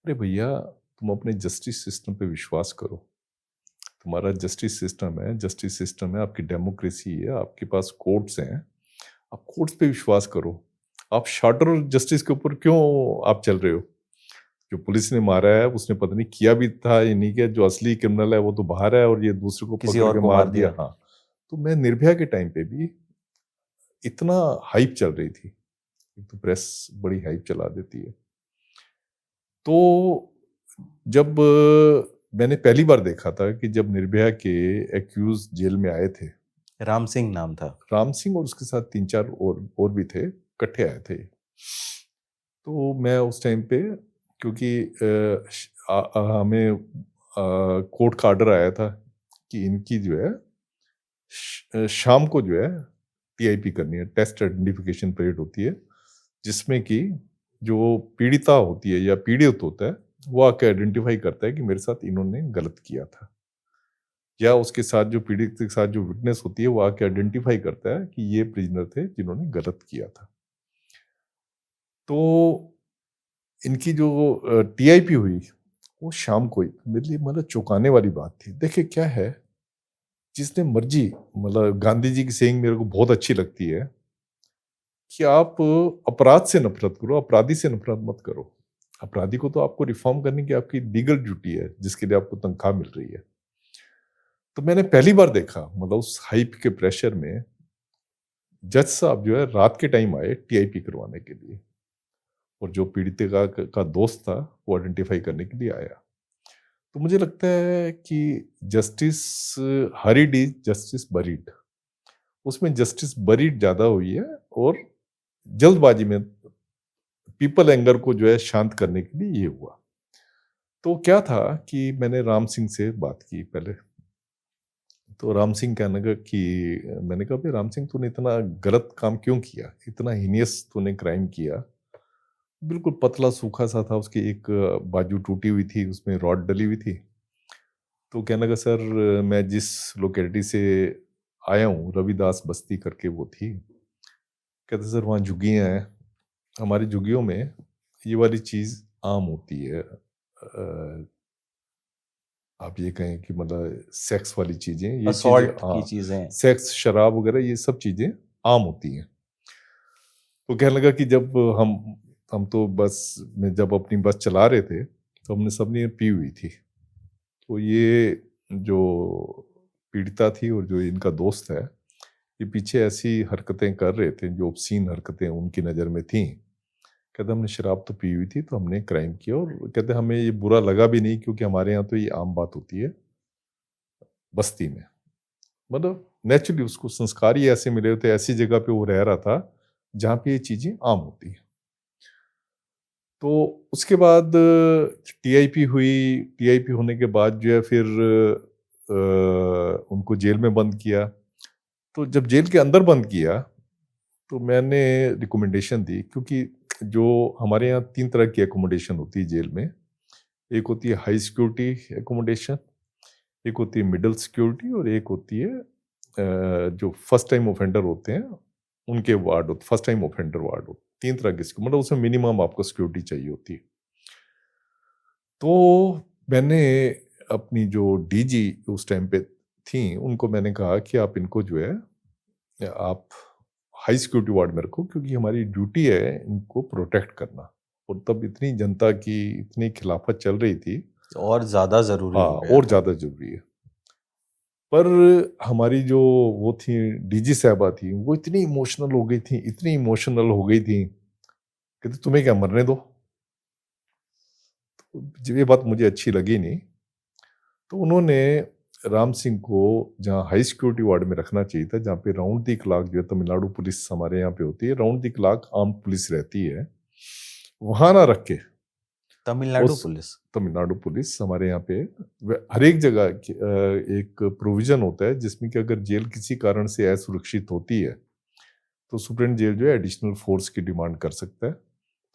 [SPEAKER 1] अरे भैया, तुम अपने जस्टिस सिस्टम पे विश्वास करो। तुम्हारा जस्टिस सिस्टम है, आपकी डेमोक्रेसी है, आपके पास कोर्ट्स हैं, आप कोर्ट्स पे विश्वास करो। आप शॉर्टर जस्टिस के ऊपर क्यों आप चल रहे हो? जो पुलिस ने मारा है उसने पता नहीं किया भी था या नहीं किया, जो असली क्रिमिनल है वो तो बाहर है और ये दूसरे को
[SPEAKER 2] किसी
[SPEAKER 1] पकड़
[SPEAKER 2] और
[SPEAKER 1] के
[SPEAKER 2] को
[SPEAKER 1] मार
[SPEAKER 2] मार
[SPEAKER 1] दिया।
[SPEAKER 2] दिया।
[SPEAKER 1] हाँ, तो मैं निर्भया के टाइम पे भी इतना हाइप चल रही थी, एक तो प्रेस बड़ी हाइप चला देती है। तो जब मैंने पहली बार देखा था कि जब निर्भया के एक्यूज जेल में आए थे,
[SPEAKER 2] राम सिंह नाम था।
[SPEAKER 1] राम सिंह और उसके साथ 3-4 और भी थे, इकट्ठे आए थे। तो मैं उस टाइम पे, क्योंकि हमें कोर्ट का ऑर्डर आया था कि इनकी जो है शाम को जो है टीआईपी करनी है, टेस्ट आइडेंटिफिकेशन परेड होती है, जिसमें कि जो पीड़िता होती है या पीड़ित होता है, वो आके आइडेंटिफ़ाई करता है कि मेरे साथ इन्होंने गलत किया था। या उसके साथ जो पीड़ित के साथ जो विटनेस होती है, वो आके आइडेंटिफ़ाई करता है कि ये प्रिज़नर थे जिन्होंने गलत किया था। तो इनकी जो टीआईपी हुई, वो शाम को ही मेरे लिए मतलब चौंकाने वाली बात थी। देखिए क्या है, जिसने मर्ज़ी मतलब गांधी जी की सेइंग मेरे को बहुत अच्छी लगती है कि आप अपराध से नफ़रत करो, अपराधी से नफ़रत मत करो। अपराधी को तो आपको रिफ़ॉर्म करने की आपकी लीगल ड्यूटी है, जिसके लिए आपको तनख्वाह मिल रही है। तो मैंने पहली बार देखा मतलब उस हाइप के प्रेशर में जज साहब जो है रात के टाइम आए टीआईपी करवाने के लिए, और जो पीड़ित का दोस्त था वो आइडेंटिफ़ाई करने के लिए आया। तो मुझे लगता है कि justice hurried is justice buried. उसमें जस्टिस बरीड ज़्यादा हुई है, और जल्दबाजी में पीपल एंगर को जो है शांत करने के लिए ये हुआ। तो क्या था कि मैंने राम सिंह से बात की पहले। तो राम सिंह कहने लगा कि मैंने कहा, भाई राम सिंह तूने इतना गलत काम क्यों किया? इतना हीनियस तूने क्राइम किया। बिल्कुल पतला सूखा सा था, उसकी एक बाजू टूटी हुई थी, उसमें रॉड डली हुई थी। तो कहने लगा, सर मैं जिस लोकेलिटी से आया हूँ, रविदास बस्ती करके वो थी। कहते सर वहाँ झुग्गियाँ हैं, हमारी झुग्गियों में ये वाली चीज़ आम होती है। आप ये कहें कि मतलब सेक्स वाली चीज़ें, ये चीज़ें,
[SPEAKER 2] असॉल्ट की
[SPEAKER 1] हाँ,
[SPEAKER 2] चीजें।
[SPEAKER 1] सेक्स, शराब वगैरह ये सब चीज़ें आम होती हैं। तो कहने लगा कि जब हम तो बस में जब अपनी बस चला रहे थे, तो हमने सबने पी हुई थी। तो ये जो पीड़िता थी और जो इनका दोस्त है, ये पीछे ऐसी हरकतें कर रहे थे जो ऑब्सीन हरकतें उनकी नज़र में थीं। कहते हमने शराब तो पी हुई थी, तो हमने क्राइम किया, और कहते हमें ये बुरा लगा भी नहीं, क्योंकि हमारे यहाँ तो ये आम बात होती है बस्ती में। मतलब नेचुरली उसको संस्कार ही ऐसे मिले होते, ऐसी जगह पे वो रह रहा था जहाँ पे ये चीज़ें आम होती हैं। तो उसके बाद टीआईपी हुई। टीआईपी होने के बाद जो है फिर उनको जेल में बंद किया। तो जब जेल के अंदर बंद किया, तो मैंने रिकमेंडेशन दी, क्योंकि जो हमारे यहाँ 3 तरह की एकोमोडेशन होती है जेल में। एक होती है हाई सिक्योरिटी एकोमोडेशन, एक होती है मिडल सिक्योरिटी, और एक होती है जो फर्स्ट टाइम ऑफेंडर होते हैं, उनके वार्ड होते, फर्स्ट टाइम ऑफेंडर वार्ड होते। 3 तरह की मतलब उसमें मिनिमम आपको सिक्योरिटी चाहिए होती है। तो मैंने अपनी जो डीजी उस टाइम पे थीं, उनको मैंने कहा कि आप इनको जो है आप हाई सिक्योरिटी वार्ड में रखो, क्योंकि हमारी ड्यूटी है इनको प्रोटेक्ट करना। और तब इतनी जनता की इतनी खिलाफत चल रही थी।
[SPEAKER 2] और ज्यादा जरूरी
[SPEAKER 1] हाँ,
[SPEAKER 2] हो गया
[SPEAKER 1] और
[SPEAKER 2] था।
[SPEAKER 1] ज़्यादा ज़रूरी है। पर हमारी जो वो थी डीजी साहबा थी, वो इतनी इमोशनल हो गई थी, इतनी इमोशनल हो गई थी, कहती तुम्हें क्या मरने दो। तो ये बात मुझे अच्छी लगी नहीं। तो उन्होंने राम सिंह को जहाँ हाई सिक्योरिटी वार्ड में रखना चाहिए था, जहाँ पे राउंड दी क्लॉक जो है तमिलनाडु पुलिस हमारे यहाँ पे होती है, राउंड दी क्लॉक आर्म पुलिस रहती है, वहां ना रख के
[SPEAKER 2] तमिलनाडु
[SPEAKER 1] उस
[SPEAKER 2] पुलिस।
[SPEAKER 1] तमिलनाडु पुलिस हमारे यहाँ पे हर एक जगह एक प्रोविजन होता है, जिसमें कि अगर जेल किसी कारण से असुरक्षित होती है, तो सुप्रीम जेल जो है एडिशनल फोर्स की डिमांड कर सकता है।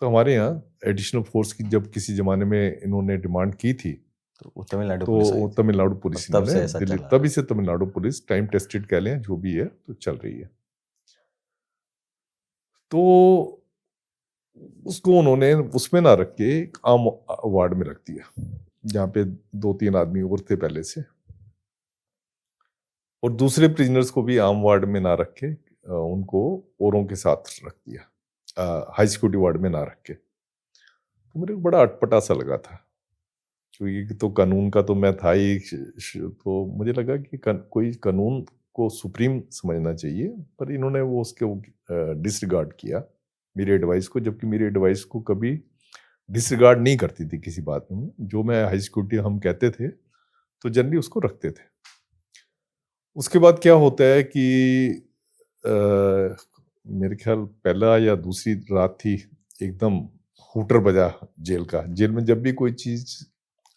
[SPEAKER 1] तो हमारे यहाँ एडिशनल फोर्स की जब किसी जमाने में इन्होंने डिमांड की थी,
[SPEAKER 2] तो वो तमिलनाडु
[SPEAKER 1] तो
[SPEAKER 2] पुलिस आई
[SPEAKER 1] वो
[SPEAKER 2] थी,
[SPEAKER 1] तमिलनाडु
[SPEAKER 2] और
[SPEAKER 1] पुलिस
[SPEAKER 2] तब
[SPEAKER 1] इन्होंने
[SPEAKER 2] से ऐसा
[SPEAKER 1] दिल्ली,
[SPEAKER 2] चला
[SPEAKER 1] तभी
[SPEAKER 2] है।
[SPEAKER 1] से तमिलनाडु पुलिस टाइम टेस्टेड कह लें जो भी है, तो चल रही है। तो उसको उन्होंने उसमें ना रख के एक आम वार्ड में रख दिया, जहाँ पे 2-3 आदमी और थे पहले से, और दूसरे प्रिजनर्स को भी आम वार्ड में ना रख के उनको औरों के साथ रख दिया, हाई सिक्योरिटी वार्ड में ना रख के। तो मेरे को बड़ा अटपटा सा लगा था, क्योंकि तो कानून का तो मैं था ही, तो मुझे लगा कि कोई कानून को सुप्रीम समझना चाहिए, पर इन्होंने वो उसके डिसरिगार्ड किया मेरी एडवाइस को, जबकि मेरी एडवाइस को कभी डिसरिगार्ड नहीं करती थी किसी बात में। जो मैं हाई सिक्योरिटी हम कहते थे, तो जनरली उसको रखते थे। उसके बाद क्या होता है कि मेरे ख्याल पहला या दूसरी रात थी, एकदम हूटर बजा जेल का। जेल में जब भी कोई चीज़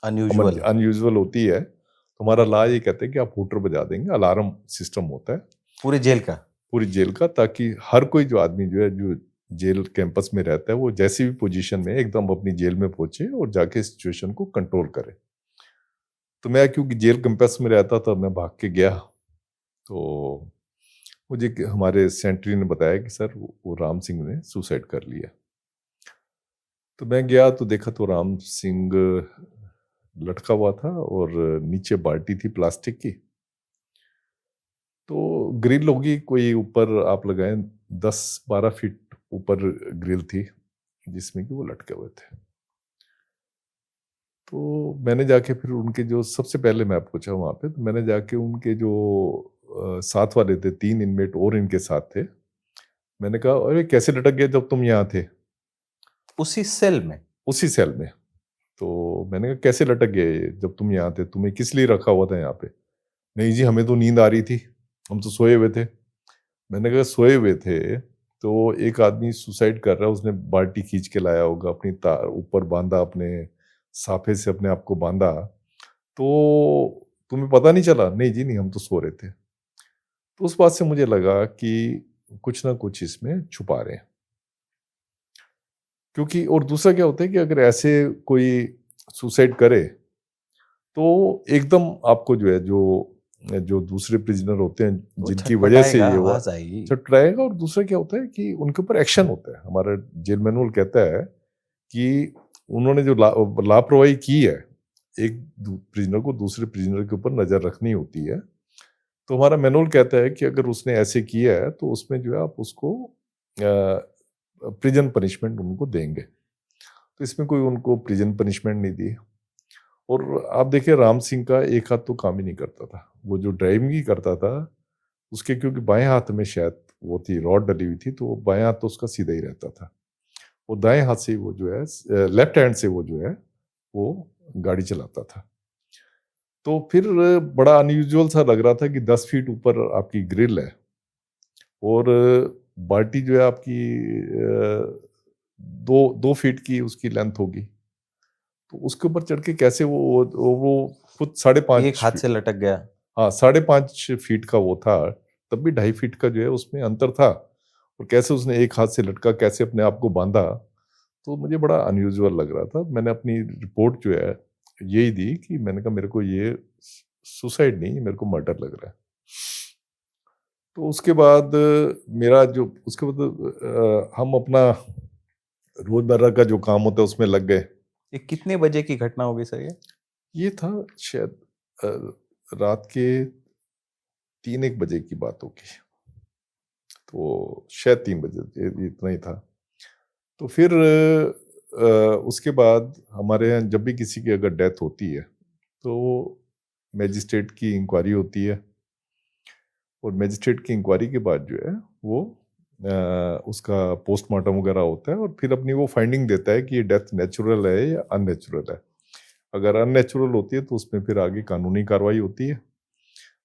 [SPEAKER 2] अनयूजुअल।
[SPEAKER 1] अनयूजुअल होती है, तो हमारा लॉ ये कहते हैं कि आप हूटर बजा देंगे। अलार्म सिस्टम होता है
[SPEAKER 2] पूरे जेल का।
[SPEAKER 1] पूरी जेल का, ताकि हर कोई जो आदमी जो है, जो जेल कैंपस में रहता है, वो जैसी भी पोजीशन में एकदम अपनी जेल में पहुंचे और जाके सिचुएशन को कंट्रोल करे। तो मैं क्योंकि जेल कैंपस में रहता था, मैं भाग के गया। तो मुझे हमारे सेंट्री ने बताया कि सर वो राम सिंह ने सुसाइड कर लिया। तो मैं गया तो देखा तो राम सिंह लटका हुआ था और नीचे बाल्टी थी प्लास्टिक की। तो ग्रिल होगी कोई ऊपर आप लगाए 10-12 फीट ऊपर ग्रिल थी जिसमें कि वो लटके हुए थे। तो मैंने जाके फिर उनके जो सबसे पहले मैं पूछा वहाँ पे, तो मैंने जाके उनके जो साथ वाले थे, 3 इनमेट और इनके साथ थे। मैंने कहा, अरे कैसे लटक गए जब तुम यहाँ थे?
[SPEAKER 2] उसी सेल में?
[SPEAKER 1] उसी सेल में। तो मैंने कहा कैसे लटक गए जब तुम यहाँ थे? तुम्हें किस लिए रखा हुआ था यहाँ पे? नहीं जी, हमें तो नींद आ रही थी, हम तो सोए हुए थे। मैंने कहा सोए हुए थे तो एक आदमी सुसाइड कर रहा है, उसने बाल्टी खींच के लाया होगा, अपनी तार ऊपर बांधा, अपने साफे से अपने आप को बांधा, तो तुम्हें पता नहीं चला? नहीं जी नहीं, हम तो सो रहे थे। तो उस बात से मुझे लगा कि कुछ ना कुछ इसमें छुपा रहे हैं। क्योंकि और दूसरा क्या होता है कि अगर ऐसे कोई सुसाइड करे तो एकदम आपको जो है जो दूसरे प्रिजनर होते हैं
[SPEAKER 2] वो
[SPEAKER 1] जिनकी वजह से
[SPEAKER 2] छटपटाएगा,
[SPEAKER 1] ये हुआ,
[SPEAKER 2] आवाज आएगी।
[SPEAKER 1] छटपटाएगा। और दूसरा क्या होता है कि उनके ऊपर एक्शन होता है। हमारा जेल मैनुअल कहता है कि उन्होंने जो लापरवाही की है, एक प्रिजनर को दूसरे प्रिजनर के ऊपर नजर रखनी होती है। तो हमारा मैनुअल कहता है कि अगर उसने ऐसे किया है तो उसमें जो है आप उसको प्रिजन पनिशमेंट उनको देंगे। तो इसमें कोई उनको प्रिजन पनिशमेंट नहीं दी। और आप देखिए राम सिंह का एक हाथ तो काम ही नहीं करता था। वो जो ड्राइविंग ही करता था, उसके क्योंकि बाएं हाथ में शायद वो थी रॉड डली हुई थी, तो बाएं हाथ तो उसका सीधा ही रहता था। वो दाएं हाथ से वो जो है लेफ्ट हैंड से वो जो है वो गाड़ी चलाता था। तो फिर बड़ा अनयूजुअल सा लग रहा था कि 10 फीट ऊपर आपकी ग्रिल है और बाल्टी जो है आपकी 2 फीट की उसकी लेंथ होगी। तो उसके ऊपर चढ़ के कैसे वो खुद साढ़े
[SPEAKER 2] एक
[SPEAKER 1] पाँच
[SPEAKER 2] हाथ से लटक गया।
[SPEAKER 1] हाँ 5.5 फीट का वो था, तब भी 2.5 फीट का जो है उसमें अंतर था। और कैसे उसने एक हाथ से लटका, कैसे अपने आप को बांधा, तो मुझे बड़ा अनयूजुअल लग रहा था। मैंने अपनी रिपोर्ट जो है यही दी कि मैंने कहा मेरे को ये सुसाइड नहीं, मेरे को मर्डर लग रहा है। तो उसके बाद मेरा जो उसके बाद हम अपना रोजमर्रा का जो काम होता है उसमें लग गए।
[SPEAKER 2] ये कितने बजे की घटना होगी सर ये?
[SPEAKER 1] ये था शायद अ, रात के 3-1 बजे की बात होगी। तो शायद 3 बजे इतना ही था। तो फिर उसके बाद हमारे यहाँ जब भी किसी की अगर डेथ होती है तो मैजिस्ट्रेट की इंक्वायरी होती है। और मैजिस्ट्रेट की इंक्वायरी के बाद जो है वो उसका पोस्टमार्टम वगैरह होता है और फिर अपनी वो फाइंडिंग देता है कि ये डेथ नेचुरल है या अननेचुरल है। अगर अननेचुरल होती है तो उसमें फिर आगे कानूनी कार्रवाई होती है।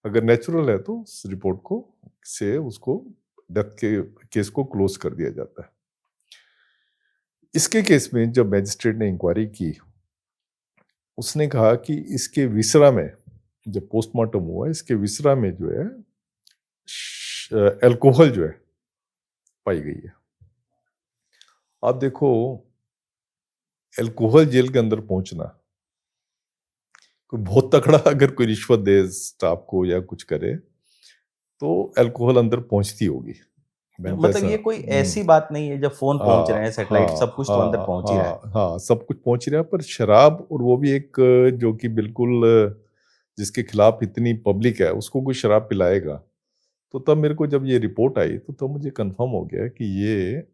[SPEAKER 1] अगर नेचुरल है तो उस रिपोर्ट को से उसको डेथ के केस को क्लोज कर दिया जाता है। इसके केस में जब मैजिस्ट्रेट ने इंक्वायरी की, उसने कहा कि इसके विसरा में, जब पोस्टमार्टम हुआ, इसके विसरा में जो है अल्कोहल जो है पाई गई है। आप देखो, अल्कोहल जेल के अंदर पहुंचना, कोई बहुत तगड़ा अगर कोई रिश्वत दे स्टाफ को या कुछ करे तो अल्कोहल अंदर पहुंचती होगी। मैंने तो
[SPEAKER 2] मतलब
[SPEAKER 1] ऐसा
[SPEAKER 2] ये कोई ऐसी बात नहीं है, जब फोन पहुंच रहे हैं, सैटेलाइट,
[SPEAKER 1] हाँ
[SPEAKER 2] सब कुछ तो अंदर
[SPEAKER 1] हाँ
[SPEAKER 2] पहुंच ही रहा है।
[SPEAKER 1] हाँ हाँ, सब कुछ पहुंच रहा है, पर शराब, और वो भी एक जो कि बिल्कुल जिसके खिलाफ इतनी पब्लिक है, उसको कोई शराब पिलाएगा? तो तब मेरे को जब ये रिपोर्ट आई तो तब मुझे कंफर्म हो गया कि ये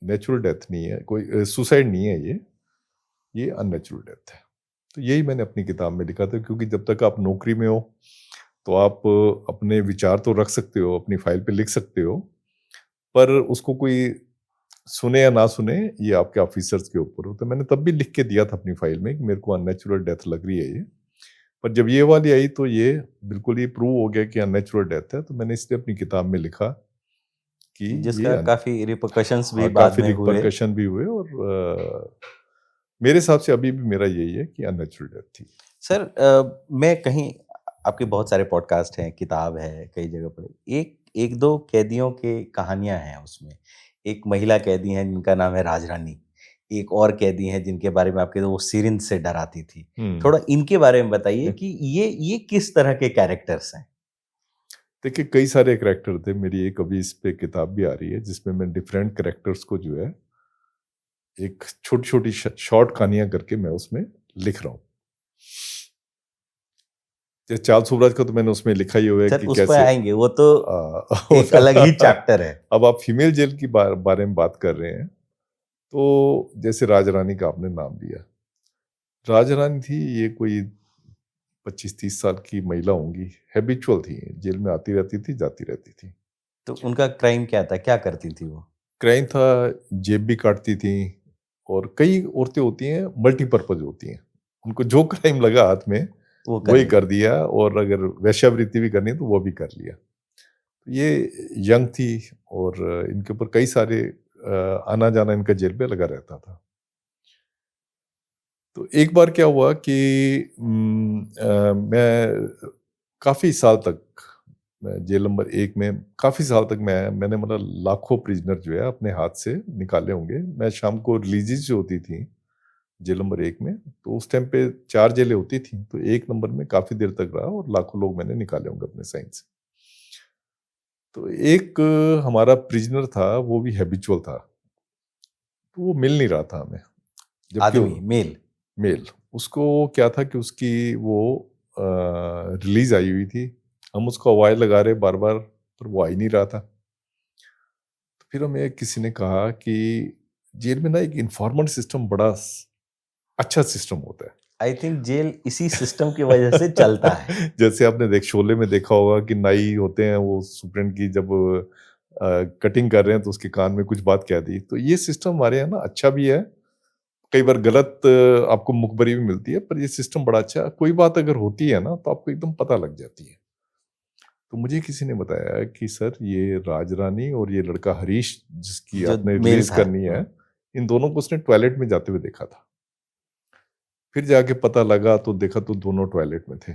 [SPEAKER 1] नेचुरल डेथ नहीं है, कोई सुसाइड नहीं है, ये अननेचुरल डेथ है। तो यही मैंने अपनी किताब में लिखा था, क्योंकि जब तक आप नौकरी में हो तो आप अपने विचार तो रख सकते हो, अपनी फाइल पे लिख सकते हो, पर उसको कोई सुने या ना सुने ये आपके ऑफिसर्स के ऊपर हो। तो मैंने तब भी लिख के दिया था अपनी फाइल में कि मेरे को अननेचुरल डेथ लग रही है ये। पर जब ये वाली आई तो ये बिल्कुल ही प्रूव हो गया कि अननेचुरल डेथ है। तो मैंने इसलिए अपनी किताब में लिखा कि ये
[SPEAKER 2] जिसका काफी रिpercussions भी
[SPEAKER 1] हाँ,
[SPEAKER 2] बाद
[SPEAKER 1] काफी
[SPEAKER 2] में हुए।
[SPEAKER 1] रिपरकशन भी हुए। और मेरे हिसाब से अभी भी मेरा यही है कि अननेचुरल डेथ थी।
[SPEAKER 2] सर मैं कहीं, आपके बहुत सारे पॉडकास्ट हैं, किताब है, कई जगह पढ़े, एक एक दो कैदियों के कहानियां हैं उसमें। एक महिला कैदी हैं जिनका नाम है राजरानी, एक और कैदी हैं जिनके बारे में आपके वो सिरिंज से डराती थी। थोड़ा इनके बारे में बताइए कि ये किस तरह के कैरेक्टर्स हैं?
[SPEAKER 1] देखिए, कई सारे कैरेक्टर थे। मेरी एक अभी इस पे किताब भी आ रही है जिसमें मैं डिफरेंट कैरेक्टर्स को जो है एक छोटी-छोटी शॉर्ट कहानियाँ करके मैं उसमें लिख रहा हूँ। जैसे चार्ल्स सूबराज का तो मैंने उसमें लिखा ही हुआ है
[SPEAKER 2] सर
[SPEAKER 1] कि
[SPEAKER 2] उस पे
[SPEAKER 1] कैसे
[SPEAKER 2] आएँगे, वो तो एक अलग ही चैप्टर है।
[SPEAKER 1] अब आप फीमेल जेल की बारे में बात कर रहे हैं, तो जैसे राजा रानी का आपने नाम लिया। राजा रानी थी, ये कोई 25-30 साल की महिला होंगी, हैबिचुअल थी, जेल में आती रहती थी, जाती रहती थी।
[SPEAKER 2] तो उनका क्राइम क्या था? क्या करती थी वो?
[SPEAKER 1] क्राइम था, जेब भी काटती थी, और कई औरतें होती हैं मल्टीपर्पज़ होती हैं। उनको जो क्राइम लगा हाथ में,
[SPEAKER 2] वो कर
[SPEAKER 1] वही
[SPEAKER 2] ली।
[SPEAKER 1] कर दिया, और अगर वेश्यावृत्ति भी करनी है, तो वो भी कर लिया। ये यंग थी, और इनके ऊपर कई सारे आना-जाना इनका जेल में लगा रहता था। तो एक बार क्या हुआ कि मैं काफ़ी साल तक, मैं जेल नंबर 1 में काफ़ी साल तक मैंने मतलब लाखों प्रिज़नर जो है अपने हाथ से निकाले होंगे। मैं शाम को रिलीज़ेज़ जो होती थी जेल नंबर 1 में, तो उस टाइम पे 4 जेलें होती थी, तो 1 नंबर में काफ़ी देर तक रहा और लाखों लोग मैंने निकाले होंगे अपने साइन से। तो एक हमारा प्रिज़नर था, वो भी हैबिचुअल था, तो वो मिल नहीं रहा था हमें। जबकि
[SPEAKER 2] आदमी, मेल।
[SPEAKER 1] मेल, उसको क्या था कि उसकी वो रिलीज़ आई हुई थी। हम उसको अवाइल लगा रहे बार-बार, पर वो आ ही नहीं रहा था। तो फिर हमें किसी ने कहा कि जेल में ना एक इन्फॉर्मेंट सिस्टम बड़ा अच्छा सिस्टम होता है।
[SPEAKER 2] आई थिंक जेल इसी सिस्टम की वजह से चलता है।
[SPEAKER 1] जैसे आपने शोले में देखा होगा कि नाई होते हैं, वो सुप्रीटेंडेंट की जब कटिंग कर रहे हैं तो उसके कान में कुछ बात कह दी। तो ये सिस्टम हमारे यहाँ ना अच्छा भी है, कई बार गलत आपको मुखबरी भी मिलती है, पर ये सिस्टम बड़ा अच्छा है। कोई बात अगर होती है ना, तो आपको एकदम पता लग जाती है। तो मुझे किसी ने बताया कि सर, ये राजरानी और ये लड़का हरीश जिसकी
[SPEAKER 2] जो
[SPEAKER 1] आपने
[SPEAKER 2] मेल
[SPEAKER 1] रिलीज़
[SPEAKER 2] था।
[SPEAKER 1] करनी है, इन दोनों को उसने टॉयलेट में जाते हुए देखा था। फिर जाके पता लगा तो देखा तो दोनों टॉयलेट में थे।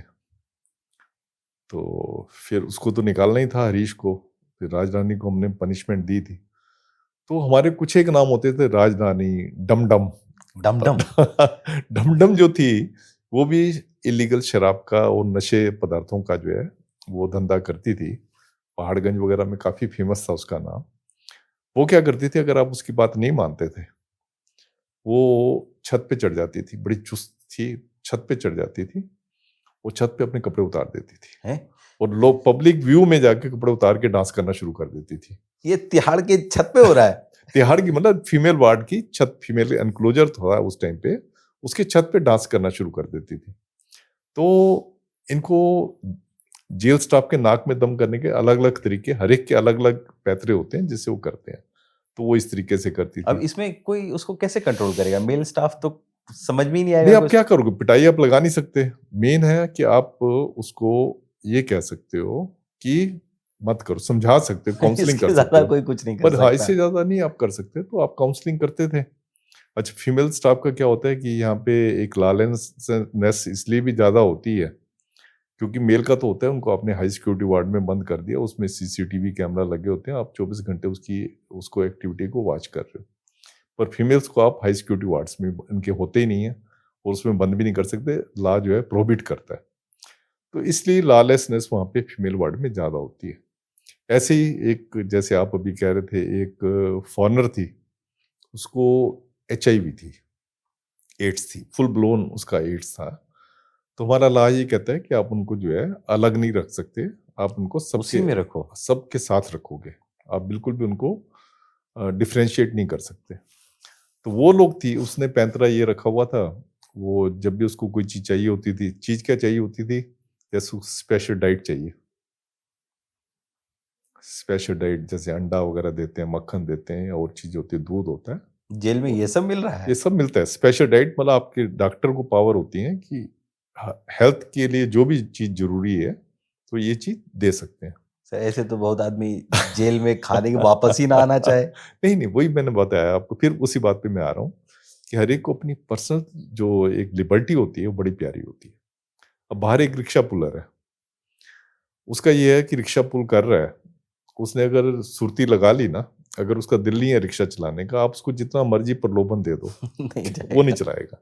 [SPEAKER 1] तो फिर उसको तो निकालना ही था, हरीश को। फिर राजरानी को हमने पनिशमेंट दी थी। तो हमारे कुछ एक नाम होते थे, राजरानी, डमडम।
[SPEAKER 2] डमडम।
[SPEAKER 1] डमडम जो थी, वो भी इलीगल शराब का और नशे पदार्थों का जो है, वो धंधा करती थी। पहाड़गंज वगैरह में काफ़ी फ़ेमस था उसका नाम। वो क्या करती थी, अगर आप उसकी बात नहीं मानते थे, वो छत पे चढ़ जाती थी, बड़ी चुस्त थी, छत पे चढ़ जाती थी। वो छत पे अपने कपड़े उतार देती थी,
[SPEAKER 2] हैं?
[SPEAKER 1] और लोग पब्लिक व्यू में जाके कपड़े उतार के डांस करना शुरू कर देती थी।
[SPEAKER 2] ये तिहाड़ के छत पे हो रहा है?
[SPEAKER 1] तिहाड़ की मतलब फीमेल वार्ड की छत, फीमेल एनक्लोजर था उस टाइम पे, उसके छत पे डांस करना शुरू कर देती थी। तो इनको जेल स्टाफ के नाक में दम करने के अलग-अलग तरीके, हर एक के अलग-अलग पैतरे होते हैं जिससे वो करते हैं। तो वो इस तरीके से करती
[SPEAKER 2] अब
[SPEAKER 1] थी।
[SPEAKER 2] इसमें कोई उसको कैसे कंट्रोल करेगा? मेल स्टाफ तो समझ में ही नहीं
[SPEAKER 1] नहीं,
[SPEAKER 2] आएगा
[SPEAKER 1] आप
[SPEAKER 2] कुछ।
[SPEAKER 1] क्या करोगे? पिटाई आप लगा नहीं सकते। मेन है कि आप उसको ये कह सकते हो कि मत करो, समझा सकते हो, काउंसलिंग कर
[SPEAKER 2] इसके
[SPEAKER 1] सकते
[SPEAKER 2] ज़्यादा
[SPEAKER 1] हो।
[SPEAKER 2] कोई कुछ नहीं कर
[SPEAKER 1] पर हाँ,
[SPEAKER 2] सकता।
[SPEAKER 1] इससे ज़्यादा नहीं आप कर सकते, तो आप काउंसलिंग करते थे। अच्छा, फीमेल स्टाफ का क्या होता है कि यहाँ पे एक लालनेस इसलिए भी ज़्यादा होती है, क्योंकि मेल का तो होता है, उनको आपने हाई सिक्योरिटी वार्ड में बंद कर दिया, उसमें सीसीटीवी कैमरा लगे होते हैं, आप 24 घंटे उसको एक्टिविटी को वॉच कर रहे हो। पर फीमेल्स को आप हाई सिक्योरिटी वार्ड्स में इनके होते ही नहीं है, और उसमें बंद भी नहीं कर सकते, लॉ जो है प्रोहिबिट करता है। तो इसलिए लॉलेसनेस वहाँ पे फीमेल वार्ड में ज़्यादा होती है। ऐसे ही एक, जैसे आप अभी कह रहे थे, एक फॉरेनर थी, उसको एचआईवी थी, एड्स थी, फुल ब्लोन उसका एड्स था। तो हमारा लॉ ये कहता है कि आप उनको जो है अलग नहीं रख सकते, आप उनको
[SPEAKER 2] उसी में रखो।
[SPEAKER 1] सबके साथ रखोगे। आप बिल्कुल भी उनको डिफरेंशिएट नहीं कर सकते। तो वो लोग थी, उसने पैंतरा ये रखा हुआ था, वो जब भी उसको कोई चीज़ चाहिए होती थी, चीज़ क्या चाहिए होती थी? जैसे स्पेशल डाइट चाहिए। स्पेशल डाइट जैसे अंडा वगैरह देते हैं, मक्खन देते हैं, और चीज़ होती है, दूध होता है।
[SPEAKER 2] जेल में ये सब मिल रहा
[SPEAKER 1] ये
[SPEAKER 2] है?
[SPEAKER 1] सब मिलता है। स्पेशल डाइट मतलब आपके डॉक्टर को पावर होती है कि हेल्थ के लिए जो भी चीज़ ज़रूरी है, तो ये चीज़ दे सकते हैं।
[SPEAKER 2] सर ऐसे तो बहुत आदमी जेल में खाने के वापस ही ना आना चाहे।
[SPEAKER 1] नहीं, नहीं, वही मैंने बताया आपको, फिर उसी बात पे मैं आ रहा हूँ कि हर एक को अपनी पर्सनल जो एक लिबर्टी होती है, वो बड़ी प्यारी होती है। अब बाहर एक रिक्शा पुलर है, उसका ये है कि रिक्शा पुल कर रहा है, उसने अगर सुरती लगा ली ना, अगर उसका दिल नहीं है रिक्शा चलाने का, आप उसको जितना मर्जी प्रलोभन दे दो,
[SPEAKER 2] नहीं
[SPEAKER 1] वो नहीं
[SPEAKER 2] जाएगा।
[SPEAKER 1] चलाएगा।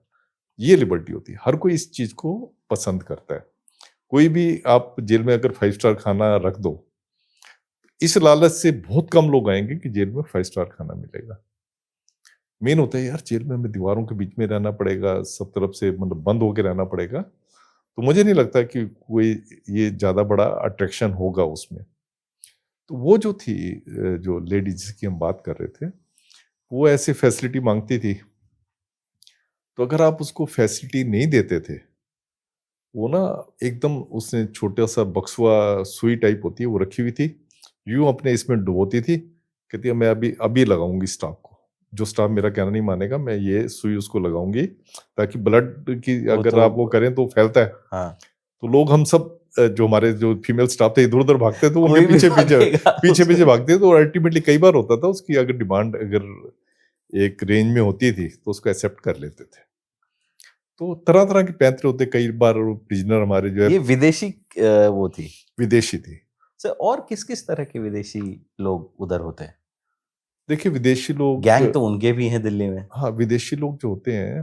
[SPEAKER 1] ये लिबर्टी होती है, हर कोई इस चीज को पसंद करता है। कोई भी आप जेल में अगर 5 स्टार खाना रख दो, इस लालच से बहुत कम लोग आएंगे कि जेल में 5 स्टार खाना मिलेगा। मेन होता है यार, जेल में हमें दीवारों के बीच में रहना पड़ेगा, सब तरफ से मतलब बंद होकर रहना पड़ेगा, तो मुझे नहीं लगता कि कोई ये ज्यादा बड़ा अट्रैक्शन होगा उसमें। तो वो जो थी जो लेडीज की हम बात कर रहे थे, वो ऐसी फैसिलिटी मांगती थी, तो अगर आप उसको फैसिलिटी नहीं देते थे, वो ना एकदम उसने छोटा सा बक्सुआ सुई टाइप होती है वो रखी हुई थी, यूं अपने इसमें डुबोती थी, कहती है मैं अभी अभी लगाऊंगी स्टाफ को, जो स्टाफ मेरा कहना नहीं मानेगा मैं ये सुई उसको लगाऊंगी, ताकि ब्लड की
[SPEAKER 2] वो
[SPEAKER 1] अगर
[SPEAKER 2] तो
[SPEAKER 1] आप वो करें तो फैलता है।
[SPEAKER 2] हाँ,
[SPEAKER 1] तो लोग हम सब जो हमारे जो फीमेल स्टाफ थे इधर उधर भागते, तो उनके
[SPEAKER 2] कोई भी
[SPEAKER 1] पीछे पीछे
[SPEAKER 2] भागेगा
[SPEAKER 1] पीछे
[SPEAKER 2] उसमें।
[SPEAKER 1] पीछे भागते, तो अल्टीमेटली कई बार होता था उसकी अगर डिमांड अगर एक रेंज में होती थी तो उसको एक्सेप्ट कर लेते थे। तो तरह तरह के पैंतरे होते, कई बार प्रिजनर हमारे जो है
[SPEAKER 2] ये विदेशी वो थी।
[SPEAKER 1] विदेशी थी।
[SPEAKER 2] सर, और किस किस तरह के विदेशी लोग उधर होते हैं?
[SPEAKER 1] देखिए विदेशी लोग,
[SPEAKER 2] गैंग तो उनके भी हैं दिल्ली में।
[SPEAKER 1] हाँ विदेशी लोग जो होते हैं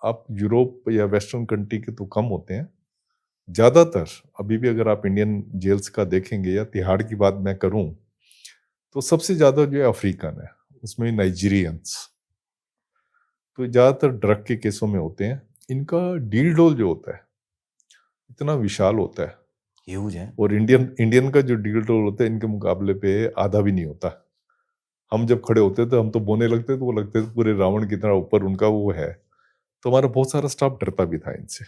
[SPEAKER 1] आप यूरोप या वेस्टर्न कंट्री के तो कम होते हैं, ज्यादातर अभी भी अगर आप इंडियन जेल्स का देखेंगे या तिहाड़ की बात मैं करूं, तो सबसे ज्यादा जो है अफ्रीकन है, उसमें नाइजीरियंस, तो ज्यादातर ड्रग के केसों में होते हैं। इनका डील डोल जो होता है इतना विशाल होता है,
[SPEAKER 2] ह्यूज है।
[SPEAKER 1] और इंडियन इंडियन का जो डील डोल होता है इनके मुकाबले पे आधा भी नहीं होता। हम जब खड़े होते थे हम तो बोने लगते, तो वो लगते थे पूरे रावण की तरह ऊपर उनका वो है। तो हमारा बहुत सारा स्टाफ डरता भी था इनसे,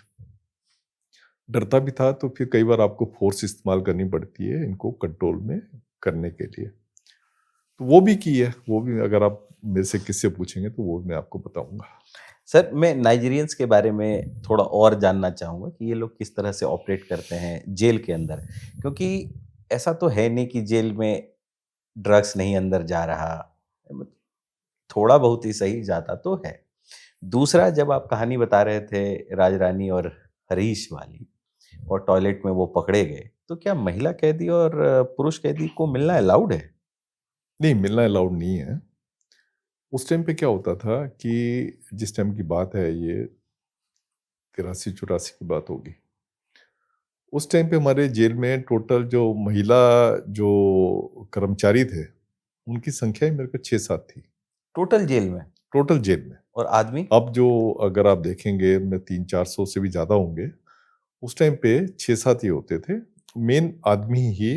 [SPEAKER 1] डरता भी था, तो फिर कई बार आपको फोर्स इस्तेमाल करनी पड़ती है इनको कंट्रोल में करने के लिए। तो वो भी की है, वो भी अगर आप मेरे से किससे पूछेंगे तो वो मैं आपको बताऊंगा।
[SPEAKER 2] सर, मैं नाइजीरियंस के बारे में थोड़ा और जानना चाहूँगा कि ये लोग किस तरह से ऑपरेट करते हैं जेल के अंदर? क्योंकि ऐसा तो है नहीं कि जेल में ड्रग्स नहीं अंदर जा रहा, मत थोड़ा बहुत ही सही जाता तो है। दूसरा, जब आप कहानी बता रहे थे राजरानी और हरीश वाली और टॉयलेट में वो पकड़े गए, तो क्या महिला कैदी और पुरुष कैदी को मिलना अलाउड है?
[SPEAKER 1] नहीं, मिलना अलाउड नहीं है। उस टाइम पे क्या होता था कि जिस टाइम की बात है ये 83-84 की बात होगी, उस टाइम पे हमारे जेल में टोटल जो महिला जो कर्मचारी थे उनकी संख्या ही मेरे को 6-7 थी
[SPEAKER 2] टोटल जेल में?
[SPEAKER 1] टोटल जेल में।
[SPEAKER 2] और आदमी?
[SPEAKER 1] अब जो अगर आप देखेंगे मैं 300-400 से भी ज्यादा होंगे, उस टाइम पे 6-7 ही होते थे। मेन आदमी ही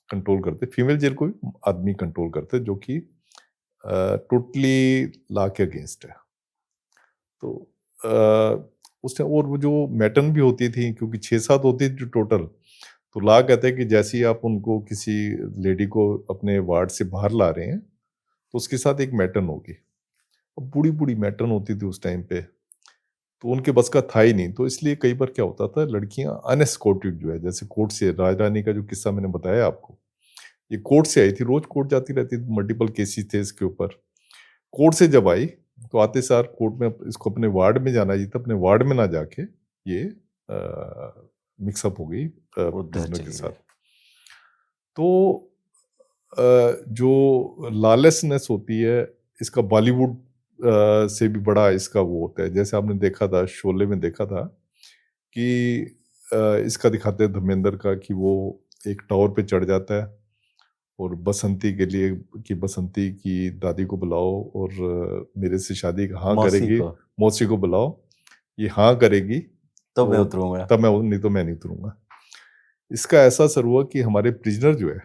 [SPEAKER 1] कंट्रोल करते, फीमेल जेल को भी आदमी कंट्रोल करते, जो कि टोटली लॉ के अगेंस्ट है। तो उस टाइम और वो जो मैटर्न भी होती थी, क्योंकि 6-7 होती थी टोटल, तो लॉ कहते हैं कि जैसे ही आप उनको किसी लेडी को अपने वार्ड से बाहर ला रहे हैं तो उसके साथ एक मैटर्न होगी। अब बूढ़ी बूढ़ी मैटर्न होती थी उस टाइम पे, तो उनके बस का था ही नहीं, तो इसलिए कई बार क्या होता था लड़कियां अनएस्कॉर्टेड जो है, जैसे कोर्ट से राजरानी का जो किस्सा मैंने बताया आपको, ये कोर्ट से आई थी, रोज कोर्ट जाती रहती थी, मल्टीपल केसेस थे इसके ऊपर। कोर्ट से जब आई तो आते सार कोर्ट में इसको अपने वार्ड में जाना चाहिए था, अपने वार्ड में ना जाके ये मिक्सअप हो गई
[SPEAKER 2] उधर
[SPEAKER 1] प्रिजनर के
[SPEAKER 2] चली
[SPEAKER 1] साथ।
[SPEAKER 2] गई।
[SPEAKER 1] तो जो लॉलेसनेस होती है, इसका बॉलीवुड से भी बड़ा इसका वो होता है। जैसे आपने देखा था शोले में, देखा था कि इसका दिखाते हैं धर्मेंद्र का कि वो एक टावर पे चढ़ जाता है और बसंती के लिए कि बसंती की दादी को बुलाओ और मेरे से शादी हाँ
[SPEAKER 2] मौसी
[SPEAKER 1] करेगी,
[SPEAKER 2] को?
[SPEAKER 1] मौसी को बुलाओ, ये हाँ करेगी
[SPEAKER 2] तो मैं
[SPEAKER 1] तो
[SPEAKER 2] उतरूंगा।
[SPEAKER 1] तब मैं, नहीं तो मैं नहीं उतरूंगा। इसका ऐसा असर हुआ कि हमारे प्रिजनर जो है,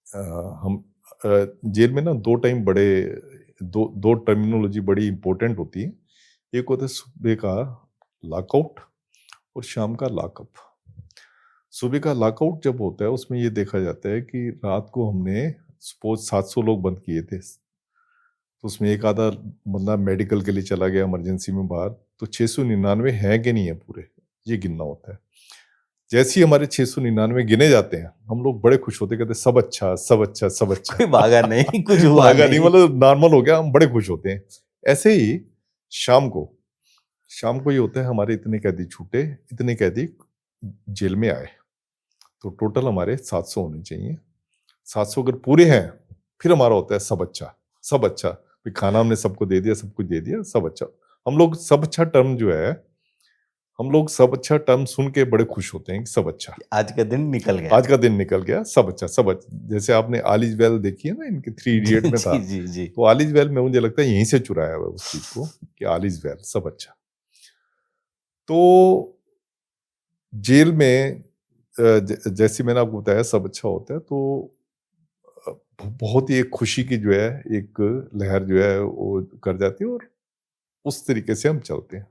[SPEAKER 1] अ, हम जेल में ना दो टाइम बड़े, दो दो टर्मिनोलॉजी बड़ी इंपॉर्टेंट होती है। एक होता है सुबह का लॉकआउट और शाम का लॉकअप। सुबह का लॉकआउट जब होता है उसमें ये देखा जाता है कि रात को हमने सपोज 700 लोग बंद किए थे, तो उसमें एक आधा बंदा मेडिकल के लिए चला गया इमरजेंसी में बाहर, तो 699 हैं कि नहीं है पूरे, ये गिनना होता है। जैसे ही हमारे 699 गिने जाते हैं हम लोग बड़े खुश होते, कहते सब अच्छा सब अच्छा सब अच्छा।
[SPEAKER 2] कोई भागा नहीं, कुछ हुआ
[SPEAKER 1] भागा नहीं,
[SPEAKER 2] नहीं।
[SPEAKER 1] मतलब नॉर्मल हो गया, हम बड़े खुश होते हैं। ऐसे ही शाम को, शाम को ये होता है हमारे इतने कैदी छूटे, इतने कैदी जेल में आए, तो टोटल हमारे 700 होने चाहिए। 700 अगर पूरे हैं फिर हमारा होता है सब अच्छा, सब अच्छा। फिर खाना हमने सबको दे दिया, सब कुछ दे दिया, सब अच्छा। हम लोग सब अच्छा टर्म जो है, हम लोग सब अच्छा टर्म सुन के बड़े खुश होते हैं कि सब अच्छा।
[SPEAKER 2] आज का दिन निकल गया।
[SPEAKER 1] आज का दिन निकल गया, सब अच्छा, सब अच्छा। जैसे आपने ऑल इज वेल देखी है ना, इनके थ्री इडियट में था,
[SPEAKER 2] जी जी जी।
[SPEAKER 1] तो ऑल इज वेल में मुझे लगता है यहीं से चुराया हुआ है उस चीज को कि ऑल इज वेल, सब अच्छा। तो जेल में जैसे मैंने आपको बताया सब अच्छा होता है, तो बहुत ही एक खुशी की जो है एक लहर जो है वो कर जाती है, और उस तरीके से हम चलते हैं।